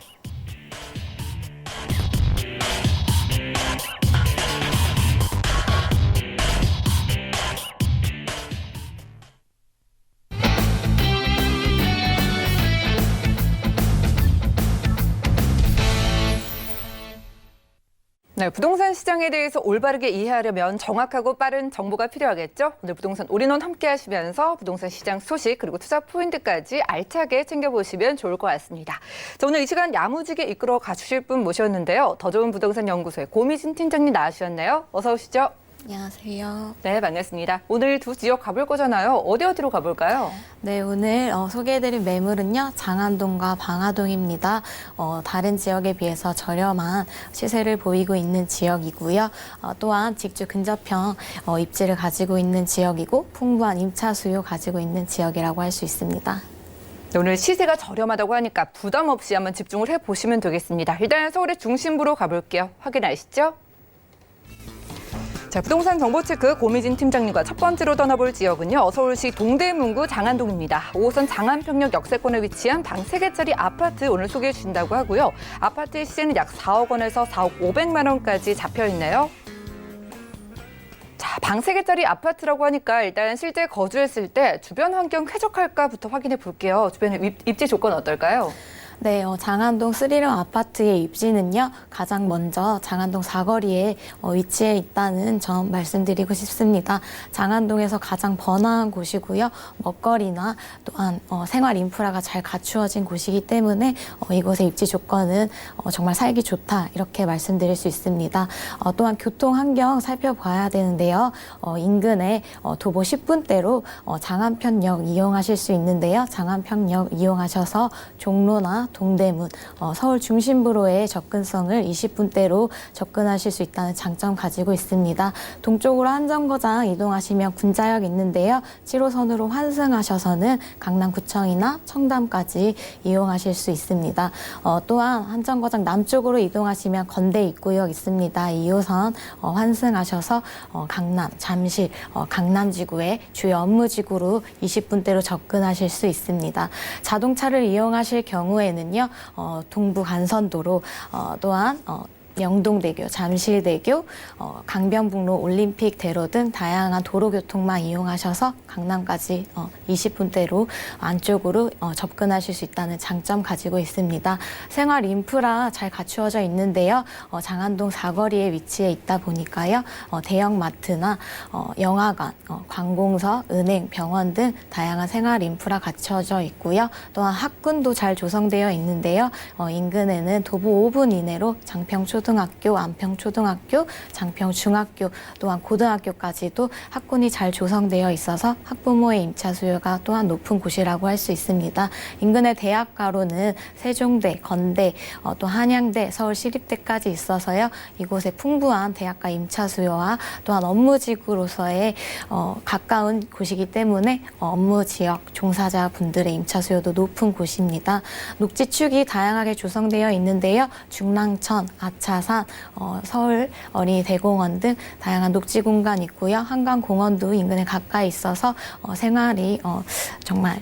네, 부동산 시장에 대해서 올바르게 이해하려면 정확하고 빠른 정보가 필요하겠죠. 오늘 부동산 올인원 함께 하시면서 부동산 시장 소식 그리고 투자 포인트까지 알차게 챙겨보시면 좋을 것 같습니다. 자, 오늘 이 시간 야무지게 이끌어 가주실 분 모셨는데요. 더 좋은 부동산 연구소의 고미진 팀장님 나와주셨네요. 어서 오시죠. 안녕하세요. 네, 반갑습니다. 오늘 두 지역 가볼 거잖아요. 어디로 가볼까요? 네, 오늘 소개해드릴 매물은요, 장안동과 방화동입니다. 다른 지역에 비해서 저렴한 시세를 보이고 있는 지역이고요. 또한 직주 근접형 입지를 가지고 있는 지역이고 풍부한 임차 수요 가지고 있는 지역이라고 할 수 있습니다. 오늘 시세가 저렴하다고 하니까 부담 없이 한번 집중을 해보시면 되겠습니다. 일단 서울의 중심부로 가볼게요. 확인하시죠? 자, 부동산 정보체크 고미진 팀장님과 첫 번째로 떠나볼 지역은요. 서울시 동대문구 장안동입니다. 5호선 장안평역 역세권에 위치한 방 3개짜리 아파트 오늘 소개해 주신다고 하고요. 아파트의 시세는 약 4억 원에서 4억 500만 원까지 잡혀 있네요. 자, 방 3개짜리 아파트라고 하니까 일단 실제 거주했을 때 주변 환경 쾌적할까부터 확인해 볼게요. 주변의 입지 조건 어떨까요? 네, 장안동 3룸 아파트의 입지는요, 가장 먼저 장안동 사거리에 위치해 있다는 점 말씀드리고 싶습니다. 장안동에서 가장 번화한 곳이고요, 먹거리나 또한 생활 인프라가 잘 갖추어진 곳이기 때문에 이곳의 입지 조건은 정말 살기 좋다, 이렇게 말씀드릴 수 있습니다. 또한 교통 환경 살펴봐야 되는데요, 인근에 도보 10분대로 장안편역 이용하실 수 있는데요, 장안편역 이용하셔서 종로나 동대문, 서울 중심부로의 접근성을 20분대로 접근하실 수 있다는 장점 가지고 있습니다. 동쪽으로 한정거장 이동하시면 군자역 있는데요. 7호선으로 환승하셔서는 강남구청이나 청담까지 이용하실 수 있습니다. 또한 한정거장 남쪽으로 이동하시면 건대 입구역 있습니다. 2호선 환승하셔서 강남, 잠실, 강남지구의 주요 업무지구로 20분대로 접근하실 수 있습니다. 자동차를 이용하실 경우에는요, 동부 간선도로 또한 영동대교, 잠실대교, 강변북로, 올림픽대로 등 다양한 도로교통망 이용하셔서 강남까지 20분대로 안쪽으로 접근하실 수 있다는 장점 가지고 있습니다. 생활 인프라 잘 갖추어져 있는데요. 장안동 사거리에 위치해 있다 보니까요. 대형마트나 영화관, 관공서, 은행, 병원 등 다양한 생활 인프라 갖춰져 있고요. 또한 학군도 잘 조성되어 있는데요. 인근에는 도보 5분 이내로 장평초등학교, 안평초등학교, 장평중학교, 또한 고등학교까지도 학군이 잘 조성되어 있어서 학부모의 임차 수요가 또한 높은 곳이라고 할 수 있습니다. 인근의 대학가로는 세종대, 건대, 또 한양대, 서울시립대까지 있어서요. 이곳에 풍부한 대학가 임차 수요와 또한 업무지구로서의 가까운 곳이기 때문에 업무지역 종사자분들의 임차 수요도 높은 곳입니다. 녹지축이 다양하게 조성되어 있는데요. 중랑천, 아차산, 서울 어린이대공원 등 다양한 녹지 공간 있고요. 한강공원도 인근에 가까이 있어서 생활이 정말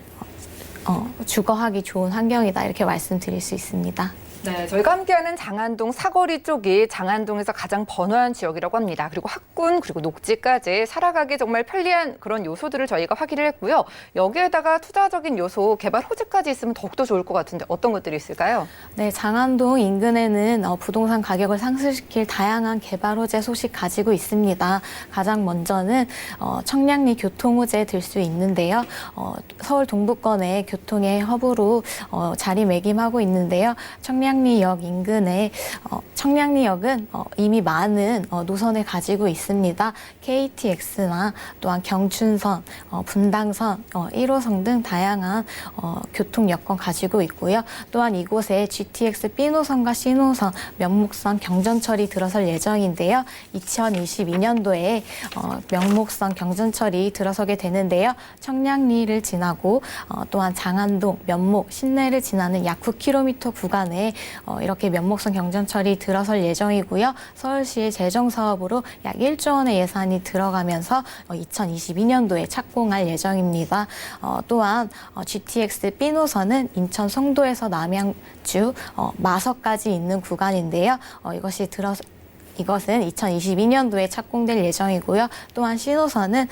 주거하기 좋은 환경이다, 이렇게 말씀드릴 수 있습니다. 네, 저희가 함께하는 장안동 사거리 쪽이 장안동에서 가장 번화한 지역이라고 합니다. 그리고 학군, 그리고 녹지까지 살아가기 정말 편리한 그런 요소들을 저희가 확인을 했고요. 여기에다가 투자적인 요소, 개발 호재까지 있으면 더욱더 좋을 것 같은데 어떤 것들이 있을까요? 네, 장안동 인근에는 부동산 가격을 상승시킬 다양한 개발 호재 소식 가지고 있습니다. 가장 먼저는 청량리 교통호재 들 수 있는데요. 서울 동부권의 교통의 허브로 자리매김하고 있는데요. 청량리역 인근에 청량리역은 이미 많은 노선을 가지고 있습니다. KTX나 또한 경춘선, 분당선, 1호선 등 다양한 교통 여건 가지고 있고요. 또한 이곳에 GTX B노선과 C노선, 명목선 경전철이 들어설 예정인데요. 2022년도에 명목선 경전철이 들어서게 되는데요. 청량리를 지나고 또한 장안동, 면목, 신내를 지나는 약 9km 구간에 이렇게 면목선 경전철이 들어설 예정이고요. 서울시의 재정사업으로 약 1조 원의 예산이 들어가면서 2022년도에 착공할 예정입니다. 또한 GTX B노선은 인천 송도에서 남양주 마석까지 있는 구간인데요. 이것은 2022년도에 착공될 예정이고요. 또한 C노선은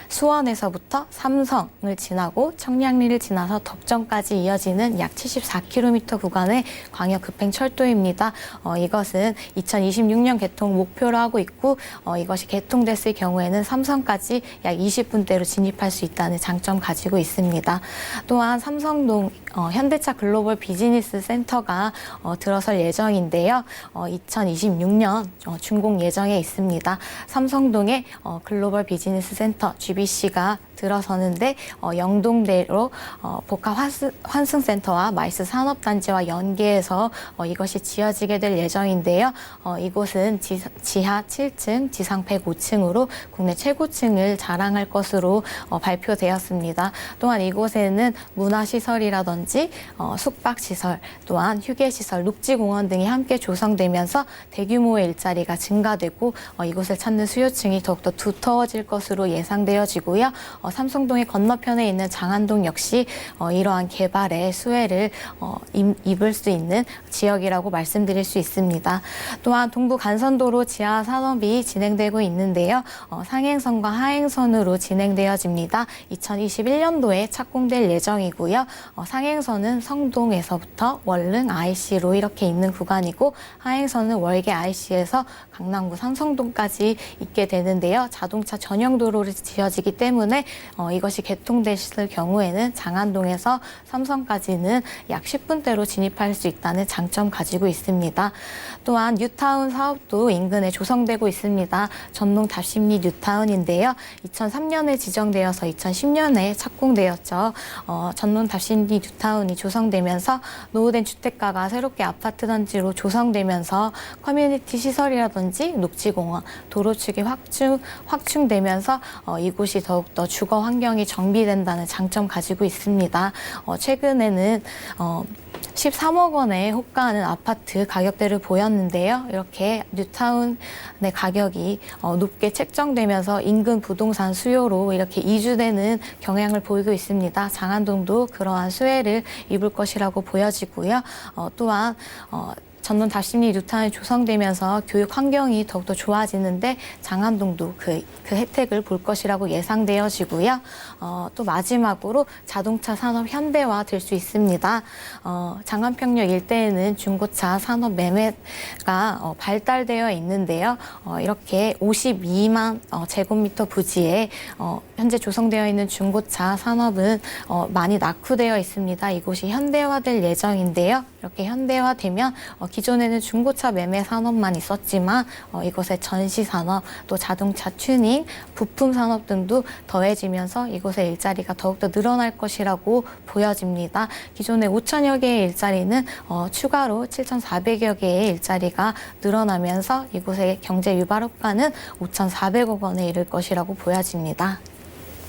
수원에서부터 삼성을 지나고 청량리를 지나서 덕정까지 이어지는 약 74km 구간의 광역 급행철도입니다. 이것은 2026년 개통 목표로 하고 있고 이것이 개통됐을 경우에는 삼성까지 약 20분대로 진입할 수 있다는 장점 가지고 있습니다. 또한 삼성동 현대차 글로벌 비즈니스 센터가 들어설 예정인데요. 2026년 준공 예정에 있습니다. 삼성동에 글로벌 비즈니스 센터 GBC가 들어서는데 영동대로 복합 환승센터와 마이스 산업단지와 연계해서 이것이 지어지게 될 예정인데요. 이곳은 지하 7층, 지상 105층으로 국내 최고층을 자랑할 것으로 발표되었습니다. 또한 이곳에는 문화시설이라든지 숙박시설, 또한 휴게시설, 녹지공원 등이 함께 조성되면서 대규모의 일자리가 증가되고 이곳을 찾는 수요층이 더욱더 두터워질 것으로 예상되어지고요. 삼성동의 건너편에 있는 장안동 역시 이러한 개발의 수혜를 입을 수 있는 지역이라고 말씀드릴 수 있습니다. 또한 동부 간선도로 지하 산업이 진행되고 있는데요. 상행선과 하행선으로 진행되어집니다. 2021년도에 착공될 예정이고요. 상행선은 성동에서부터 월릉 IC로 이렇게 있는 구간이고 하행선은 월계 IC에서 강남구 삼성동까지 있게 되는데요. 자동차 전용 도로로 지어지기 때문에 이것이 개통됐을 경우에는 장안동에서 삼성까지는 약 10분대로 진입할 수 있다는 장점 가지고 있습니다. 또한 뉴타운 사업도 인근에 조성되고 있습니다. 전농 답심리 뉴타운인데요. 2003년에 지정되어서 2010년에 착공되었죠. 전농 답심리 뉴타운이 조성되면서 노후된 주택가가 새롭게 아파트 단지로 조성되면서 커뮤니티 시설이라든지 녹지공원, 도로축이 확충되면서 이곳이 더욱더 주거 환경이 정비된다는 장점 가지고 있습니다. 최근에는 13억 원에 호가하는 아파트 가격대를 보였는데요. 이렇게 뉴타운의 가격이 높게 책정되면서 인근 부동산 수요로 이렇게 이주되는 경향을 보이고 있습니다. 장안동도 그러한 수혜를 입을 것이라고 보여지고요. 또한 전문 답심리 뉴타운이 조성되면서 교육 환경이 더욱더 좋아지는데 장안동도 그 혜택을 볼 것이라고 예상되어지고요. 또 마지막으로 자동차 산업 현대화 될 수 있습니다. 장안평역 일대에는 중고차 산업 매매가 발달되어 있는데요. 이렇게 52만 제곱미터 부지에 현재 조성되어 있는 중고차 산업은 많이 낙후되어 있습니다. 이곳이 현대화될 예정인데요. 이렇게 현대화되면 기존에는 중고차 매매 산업만 있었지만 이곳에 전시 산업, 또 자동차 튜닝, 부품 산업 등도 더해지면서 이곳의 일자리가 더욱더 늘어날 것이라고 보여집니다. 기존에 5천여 개의 일자리는 추가로 7,400여 개의 일자리가 늘어나면서 이곳의 경제 유발효과는 5,400억 원에 이를 것이라고 보여집니다.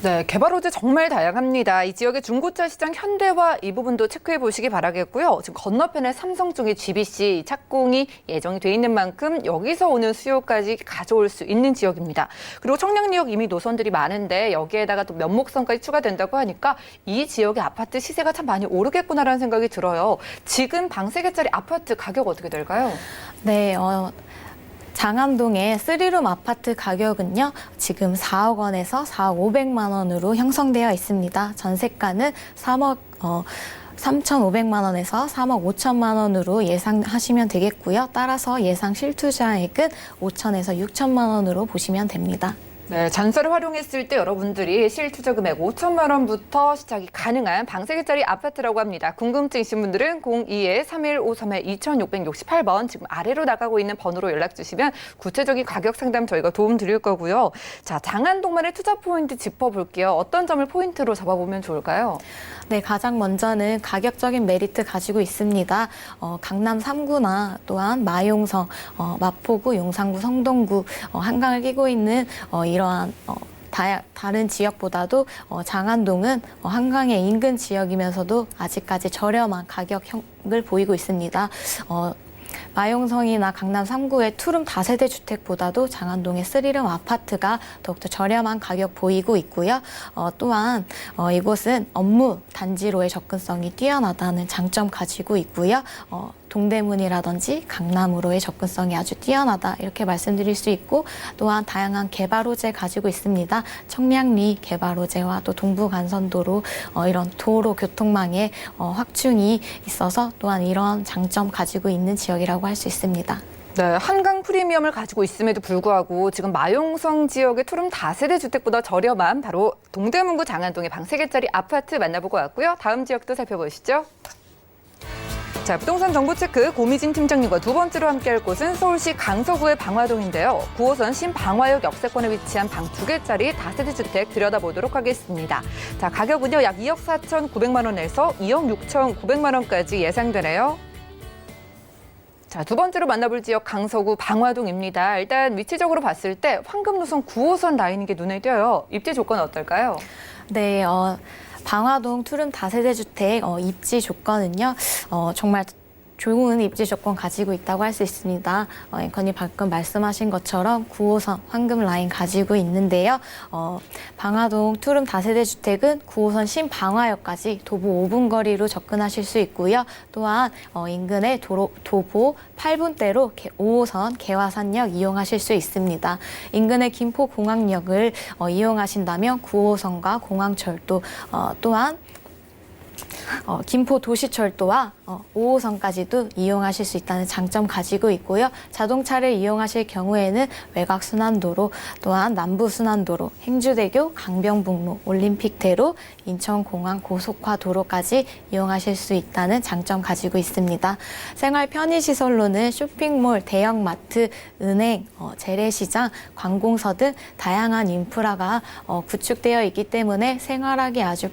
네, 개발 호재 정말 다양합니다. 이 지역의 중고차 시장 현대화 이 부분도 체크해 보시기 바라겠고요. 지금 건너편에 삼성 쪽의 GBC 착공이 예정이 돼 있는 만큼 여기서 오는 수요까지 가져올 수 있는 지역입니다. 그리고 청량리역 이미 노선들이 많은데 여기에다가 또 면목선까지 추가된다고 하니까 이 지역의 아파트 시세가 참 많이 오르겠구나라는 생각이 들어요. 지금 방 3개짜리 아파트 가격 어떻게 될까요? 네, 장안동의 3룸 아파트 가격은요, 지금 4억 원에서 4억 500만 원으로 형성되어 있습니다. 전세가는 3억 3,500만 원에서 3억 5천만 원으로 예상하시면 되겠고요. 따라서 예상 실투자액은 5천에서 6천만 원으로 보시면 됩니다. 네, 잔설을 활용했을 때 여러분들이 실투자 금액 5천만 원부터 시작이 가능한 방 3개짜리 아파트라고 합니다. 궁금증 있으신 분들은 02-3153-2668번 지금 아래로 나가고 있는 번호로 연락 주시면 구체적인 가격 상담 저희가 도움 드릴 거고요. 자, 장안동만의 투자 포인트 짚어볼게요. 어떤 점을 포인트로 잡아보면 좋을까요? 네, 가장 먼저는 가격적인 메리트 가지고 있습니다. 강남 3구나 또한 마용성, 마포구, 용산구, 성동구, 한강을 끼고 있는 이러한 다른 지역보다도 장안동은 한강의 인근 지역이면서도 아직까지 저렴한 가격을 보이고 있습니다. 마용성이나 강남 3구의 투룸 다세대 주택보다도 장안동의 3룸 아파트가 더욱더 저렴한 가격 보이고 있고요. 또한 이곳은 업무 단지로의 접근성이 뛰어나다는 장점 가지고 있고요. 동대문이라든지 강남으로의 접근성이 아주 뛰어나다 이렇게 말씀드릴 수 있고, 또한 다양한 개발 호재 가지고 있습니다. 청량리 개발 호재와 또 동부간선도로 이런 도로 교통망의 확충이 있어서 또한 이런 장점 가지고 있는 지역이라고 할 수 있습니다. 네, 한강 프리미엄을 가지고 있음에도 불구하고 지금 마용성 지역의 투룸 다세대 주택보다 저렴한 바로 동대문구 장안동의 방 3개짜리 아파트 만나보고 왔고요. 다음 지역도 살펴보시죠. 자, 부동산 정보 체크 고미진 팀장님과 두 번째로 함께할 곳은 서울시 강서구의 방화동인데요. 9호선 신방화역 역세권에 위치한 방 2개짜리 다세대 주택 들여다보도록 하겠습니다. 자, 가격은요 약 2억 4,900만 원에서 2억 6,900만 원까지 예상되네요. 자, 두 번째로 만나볼 지역 강서구 방화동입니다. 일단 위치적으로 봤을 때 황금노선 9호선 라인인 게 눈에 띄어요. 입지 조건은 어떨까요? 네, 방화동 투룸 다세대 주택 입지 조건은요, 정말 좋은 입지 조건 가지고 있다고 할 수 있습니다. 앵커님 방금 말씀하신 것처럼 9호선 황금 라인 가지고 있는데요. 방화동 투룸 다세대 주택은 9호선 신방화역까지 도보 5분 거리로 접근하실 수 있고요. 또한 인근의 도보 8분대로 5호선 개화산역 이용하실 수 있습니다. 인근의 김포공항역을 이용하신다면 9호선과 공항철도 또한 김포도시철도와 5호선까지도 이용하실 수 있다는 장점 가지고 있고요. 자동차를 이용하실 경우에는 외곽순환도로 또한 남부순환도로, 행주대교, 강변북로, 올림픽대로, 인천공항 고속화도로까지 이용하실 수 있다는 장점 가지고 있습니다. 생활 편의시설로는 쇼핑몰, 대형마트, 은행, 재래시장, 관공서 등 다양한 인프라가 구축되어 있기 때문에 생활하기 아주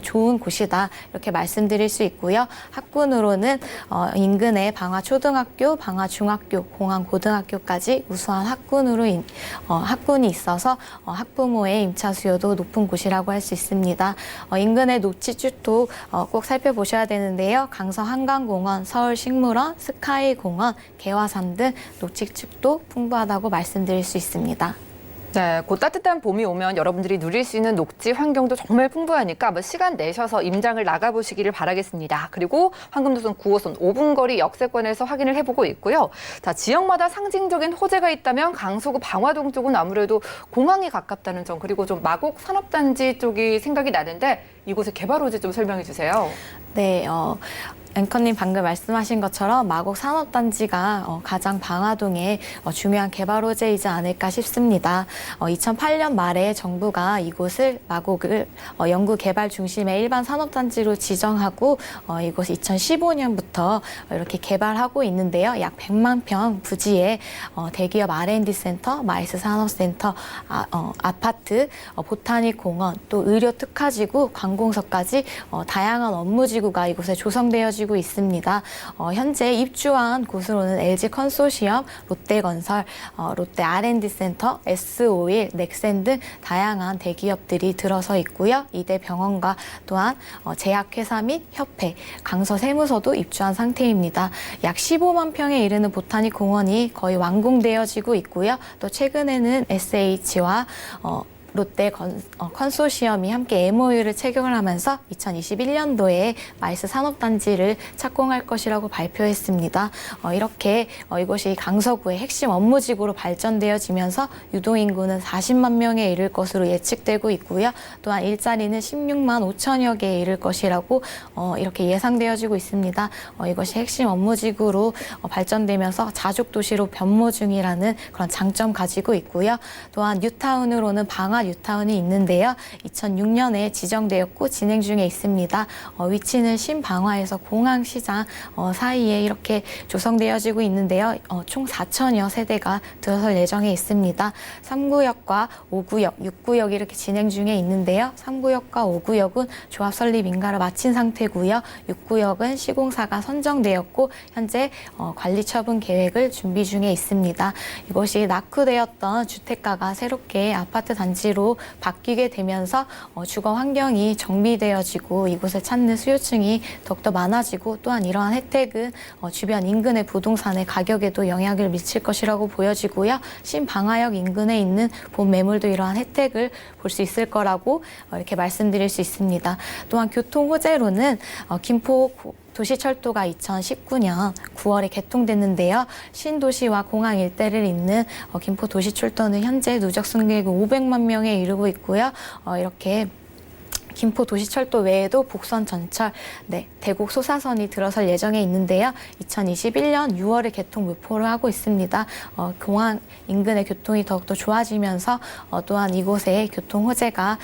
좋은 곳이다. 이렇게 말씀드릴 수 있고요. 학군으로는 인근의 방화초등학교, 방화중학교, 공항고등학교까지 우수한 학군이 있어서 학부모의 임차 수요도 높은 곳이라고 할 수 있습니다. 인근의 녹지축도 꼭 살펴보셔야 되는데요. 강서 한강공원, 서울식물원, 스카이공원, 개화산 등 녹지축도 풍부하다고 말씀드릴 수 있습니다. 네, 곧 따뜻한 봄이 오면 여러분들이 누릴 수 있는 녹지 환경도 정말 풍부하니까 한번 시간 내셔서 임장을 나가보시기를 바라겠습니다. 그리고 황금노선 9호선 5분 거리 역세권에서 확인을 해보고 있고요. 자, 지역마다 상징적인 호재가 있다면 강서구 방화동 쪽은 아무래도 공항이 가깝다는 점, 그리고 좀 마곡 산업단지 쪽이 생각이 나는데 이곳의 개발 호재 좀 설명해 주세요. 네, 앵커님 방금 말씀하신 것처럼 마곡 산업단지가 가장 방화동의 중요한 개발 호재이지 않을까 싶습니다. 2008년 말에 정부가 이곳을 마곡을 연구 개발 중심의 일반 산업단지로 지정하고 이곳이 2015년부터 이렇게 개발하고 있는데요. 약 100만 평 부지에 대기업 R&D 센터, 마이스 산업센터, 아파트, 보타닉 공원, 또 의료 특화지구, 관공서까지 다양한 업무지구가 이곳에 조성되어지고 있습니다. 현재 입주한 곳으로는 LG 컨소시엄, 롯데건설, 롯데 R&D 센터, S-오일, 넥센 등 다양한 대기업들이 들어서 있고요. 이대병원과 또한 제약회사 및 협회, 강서세무서도 입주한 상태입니다. 약 15만 평에 이르는 보타닉 공원이 거의 완공되어지고 있고요. 또 최근에는 SH와 롯데 컨소시엄이 함께 MOU를 체결을 하면서 2021년도에 마이스 산업단지를 착공할 것이라고 발표했습니다. 이렇게 이곳이 강서구의 핵심 업무지구로 발전되어지면서 유동인구는 40만 명에 이를 것으로 예측되고 있고요. 또한 일자리는 16만 5천여 개에 이를 것이라고 이렇게 예상되어지고 있습니다. 이것이 핵심 업무지구로 발전되면서 자족도시로 변모 중이라는 그런 장점 가지고 있고요. 또한 뉴타운으로는 방화 뉴타운이 있는데요. 2006년에 지정되었고 진행 중에 있습니다. 위치는 신방화에서 공항시장 사이에 이렇게 조성되어지고 있는데요. 총 4천여 세대가 들어설 예정에 있습니다. 3구역과 5구역, 6구역이 이렇게 진행 중에 있는데요. 3구역과 5구역은 조합 설립 인가를 마친 상태고요. 6구역은 시공사가 선정되었고 현재 관리 처분 계획을 준비 중에 있습니다. 이곳이 낙후되었던 주택가가 새롭게 아파트 단지로 바뀌게 되면서 주거 환경이 정비되어지고 이곳을 찾는 수요층이 더욱더 많아지고 또한 이러한 혜택은 주변 인근의 부동산의 가격에도 영향을 미칠 것이라고 보여지고요. 신방화역 인근에 있는 본 매물도 이러한 혜택을 볼 수 있을 거라고 이렇게 말씀드릴 수 있습니다. 또한 교통 호재로는 김포 도시철도가 2019년 9월에 개통됐는데요. 신도시와 공항 일대를 잇는 김포 도시철도는 현재 누적 승객이 500만 명에 이르고 있고요. 이렇게 김포 도시철도 외에도 복선 전철, 대곡 소사선이 들어설 예정에 있는데요. 2021년 6월에 개통 무포를 하고 있습니다. 공항 인근의 교통이 더욱더 좋아지면서 또한 이곳의 교통 호재가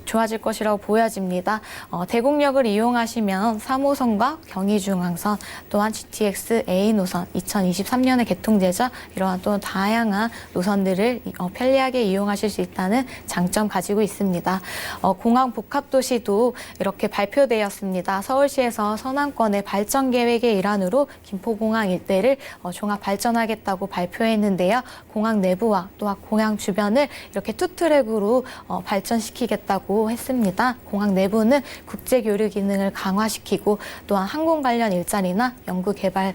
좋아질 것이라고 보여집니다. 대곡역을 이용하시면 3호선과 경의중앙선 또한 GTX A 노선 2023년에 개통되죠. 이러한 또 다양한 노선들을 편리하게 이용하실 수 있다는 장점 가지고 있습니다. 공항 복합도시도 이렇게 발표되었습니다. 서울시에서 서남권의 발전 계획의 일환으로 김포공항 일대를 종합 발전하겠다고 발표했는데요. 공항 내부와 또한 공항 주변을 이렇게 투트랙으로 발전시키겠다고 했습니다. 공항 내부는 국제 교류 기능을 강화시키고 또한 항공 관련 일자리나 연구 개발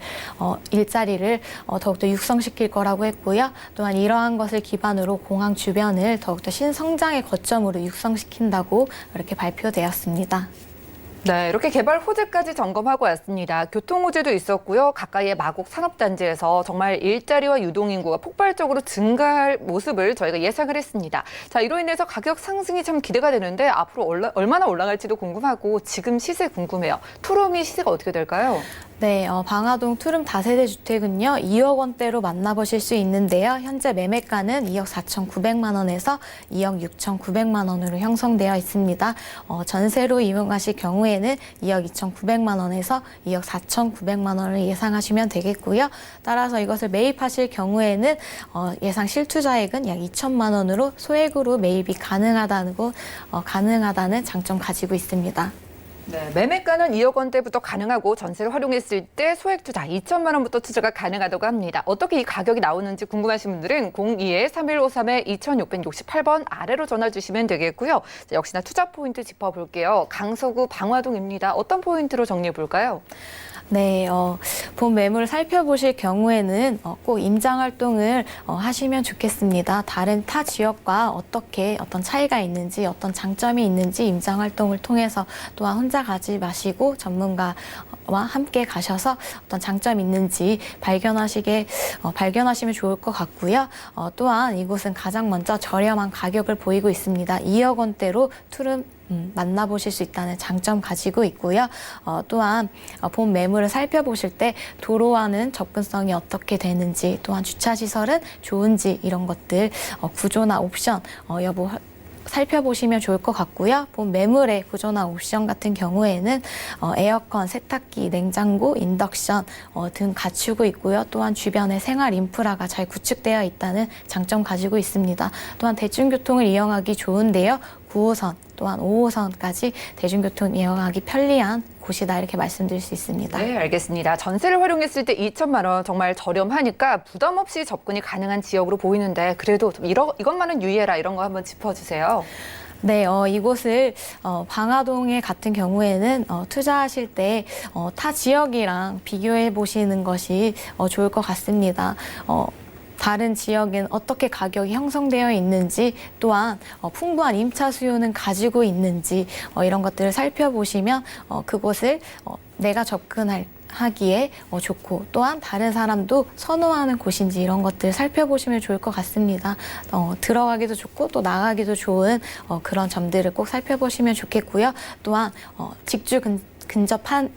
일자리를 더욱더 육성시킬 거라고 했고요. 또한 이러한 것을 기반으로 공항 주변을 더욱더 신성장의 거점으로 육성시킨다고 이렇게 발표되었습니다. 네, 이렇게 개발 호재까지 점검하고 왔습니다. 교통 호재도 있었고요. 가까이의 마곡 산업단지에서 정말 일자리와 유동인구가 폭발적으로 증가할 모습을 저희가 예상을 했습니다. 자, 이로 인해서 가격 상승이 참 기대가 되는데 앞으로 얼마나 올라갈지도 궁금하고 지금 시세 궁금해요. 투룸이 시세가 어떻게 될까요? 네, 방화동 투룸 다세대 주택은요, 2억 원대로 만나보실 수 있는데요. 현재 매매가는 2억 4,900만 원에서 2억 6,900만 원으로 형성되어 있습니다. 전세로 이용하실 경우에는 2억 2,900만 원에서 2억 4,900만 원을 예상하시면 되겠고요. 따라서 이것을 매입하실 경우에는 예상 실투자액은 약 2천만 원으로 소액으로 매입이 가능하다는 장점 가지고 있습니다. 네, 매매가는 2억 원대부터 가능하고 전세를 활용했을 때 소액 투자 2천만 원부터 투자가 가능하다고 합니다. 어떻게 이 가격이 나오는지 궁금하신 분들은 02-3153-2668번 아래로 전화 주시면 되겠고요. 자, 역시나 투자 포인트 짚어볼게요. 강서구 방화동입니다. 어떤 포인트로 정리해 볼까요? 네, 본 매물을 살펴보실 경우에는 꼭 임장 활동을 하시면 좋겠습니다. 다른 타 지역과 어떤 차이가 있는지, 어떤 장점이 있는지 임장 활동을 통해서 또한 혼자 가지 마시고 전문가와 함께 가셔서 어떤 장점이 있는지 발견하시면 좋을 것 같고요. 또한 이곳은 가장 먼저 저렴한 가격을 보이고 있습니다. 2억 원대로 투룸 만나보실 수 있다는 장점 가지고 있고요. 또한 본 매물을 살펴보실 때 도로와는 접근성이 어떻게 되는지, 또한 주차시설은 좋은지 이런 것들 구조나 옵션 여부 살펴보시면 좋을 것 같고요. 본 매물의 구조나 옵션 같은 경우에는 에어컨, 세탁기, 냉장고, 인덕션 등 갖추고 있고요. 또한 주변에 생활 인프라가 잘 구축되어 있다는 장점 가지고 있습니다. 또한 대중교통을 이용하기 좋은데요. 9호선 또한 5호선까지 대중교통 이용하기 편리한 곳이다 이렇게 말씀드릴 수 있습니다. 네, 알겠습니다. 전세를 활용했을 때 2천만 원 정말 저렴하니까 부담 없이 접근이 가능한 지역으로 보이는데 그래도 좀 이것만은 유의해라 이런 거 한번 짚어주세요. 네, 이곳을 방화동에 같은 경우에는 투자하실 때 타 지역이랑 비교해 보시는 것이 좋을 것 같습니다. 다른 지역엔 어떻게 가격이 형성되어 있는지 또한 풍부한 임차 수요는 가지고 있는지 이런 것들을 살펴보시면 그곳을 내가 접근하기에 좋고 또한 다른 사람도 선호하는 곳인지 이런 것들을 살펴보시면 좋을 것 같습니다. 들어가기도 좋고 또 나가기도 좋은 그런 점들을 꼭 살펴보시면 좋겠고요. 또한 직주 근접한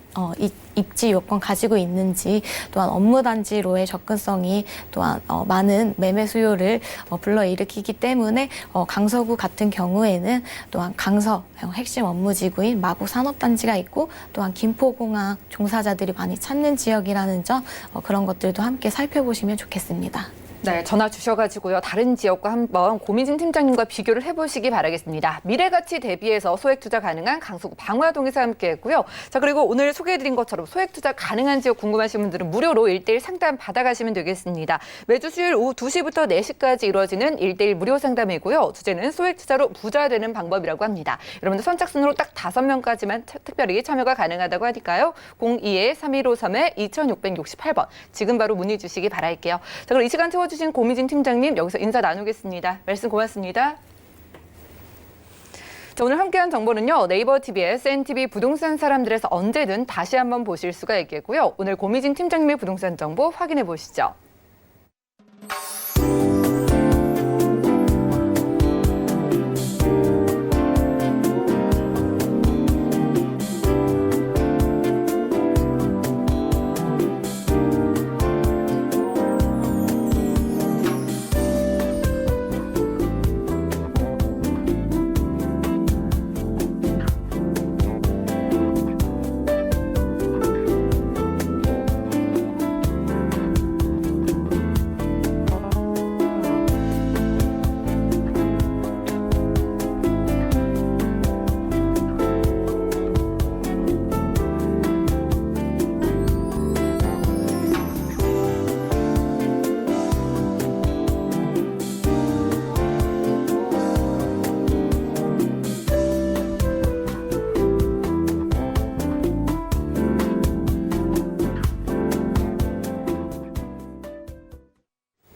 입지 요건 가지고 있는지 또한 업무단지로의 접근성이 또한 많은 매매 수요를 불러일으키기 때문에 강서구 같은 경우에는 또한 강서 핵심 업무지구인 마곡 산업단지가 있고 또한 김포공항 종사자들이 많이 찾는 지역이라는 점 그런 것들도 함께 살펴보시면 좋겠습니다. 네, 전화 주셔가지고요. 다른 지역과 한번 고민진 팀장님과 비교를 해보시기 바라겠습니다. 미래가치 대비해서 소액 투자 가능한 강서구 방화동에서 함께했고요. 자, 그리고 오늘 소개해드린 것처럼 소액 투자 가능한 지역 궁금하신 분들은 무료로 1대1 상담 받아가시면 되겠습니다. 매주 수요일 오후 2시부터 4시까지 이루어지는 1대1 무료 상담이고요. 주제는 소액 투자로 부자 되는 방법이라고 합니다. 여러분들 선착순으로 딱 5명까지만 특별히 참여가 가능하다고 하니까요. 02-3153-2668번 지금 바로 문의 주시기 바랄게요. 자, 그럼 이 시간 채워주신 고미진 팀장님 여기서 인사 나누겠습니다. 말씀 고맙습니다. 자, 오늘 함께한 정보는요. 네이버 TV의 SNTV 부동산 사람들에서 언제든 다시 한번 보실 수가 있겠고요. 오늘 고미진 팀장님의 부동산 정보 확인해 보시죠.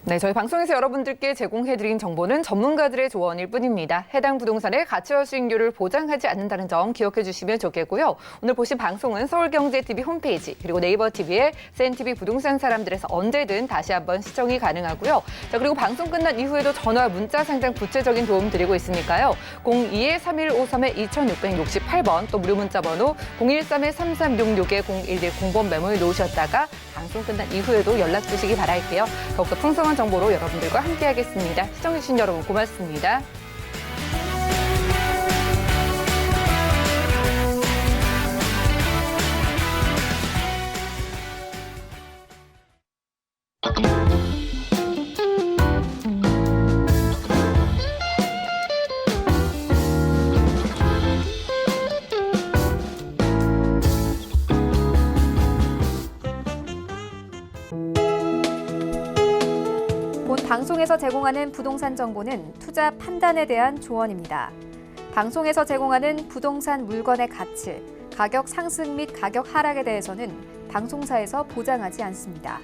네, 저희 방송에서 여러분들께 제공해드린 정보는 전문가들의 조언일 뿐입니다. 해당 부동산의 가치와 수익률을 보장하지 않는다는 점 기억해 주시면 좋겠고요. 오늘 보신 방송은 서울경제TV 홈페이지 그리고 네이버TV의 CNTV 부동산 사람들에서 언제든 다시 한번 시청이 가능하고요. 자, 그리고 방송 끝난 이후에도 전화, 문자 상장 구체적인 도움 드리고 있으니까요. 02-3153-2668번 또 무료 문자 번호 013-3366-0110번 메모해 놓으셨다가 방송 끝난 이후에도 연락 주시기 바랄게요. 더욱더 풍성한 정보로 여러분들과 함께하겠습니다. 시청해주신 여러분 고맙습니다. 본 방송에서 제공하는 부동산 정보는 투자 판단에 대한 조언입니다. 방송에서 제공하는 부동산 물건의 가치, 가격 상승 및 가격 하락에 대해서는 방송사에서 보장하지 않습니다.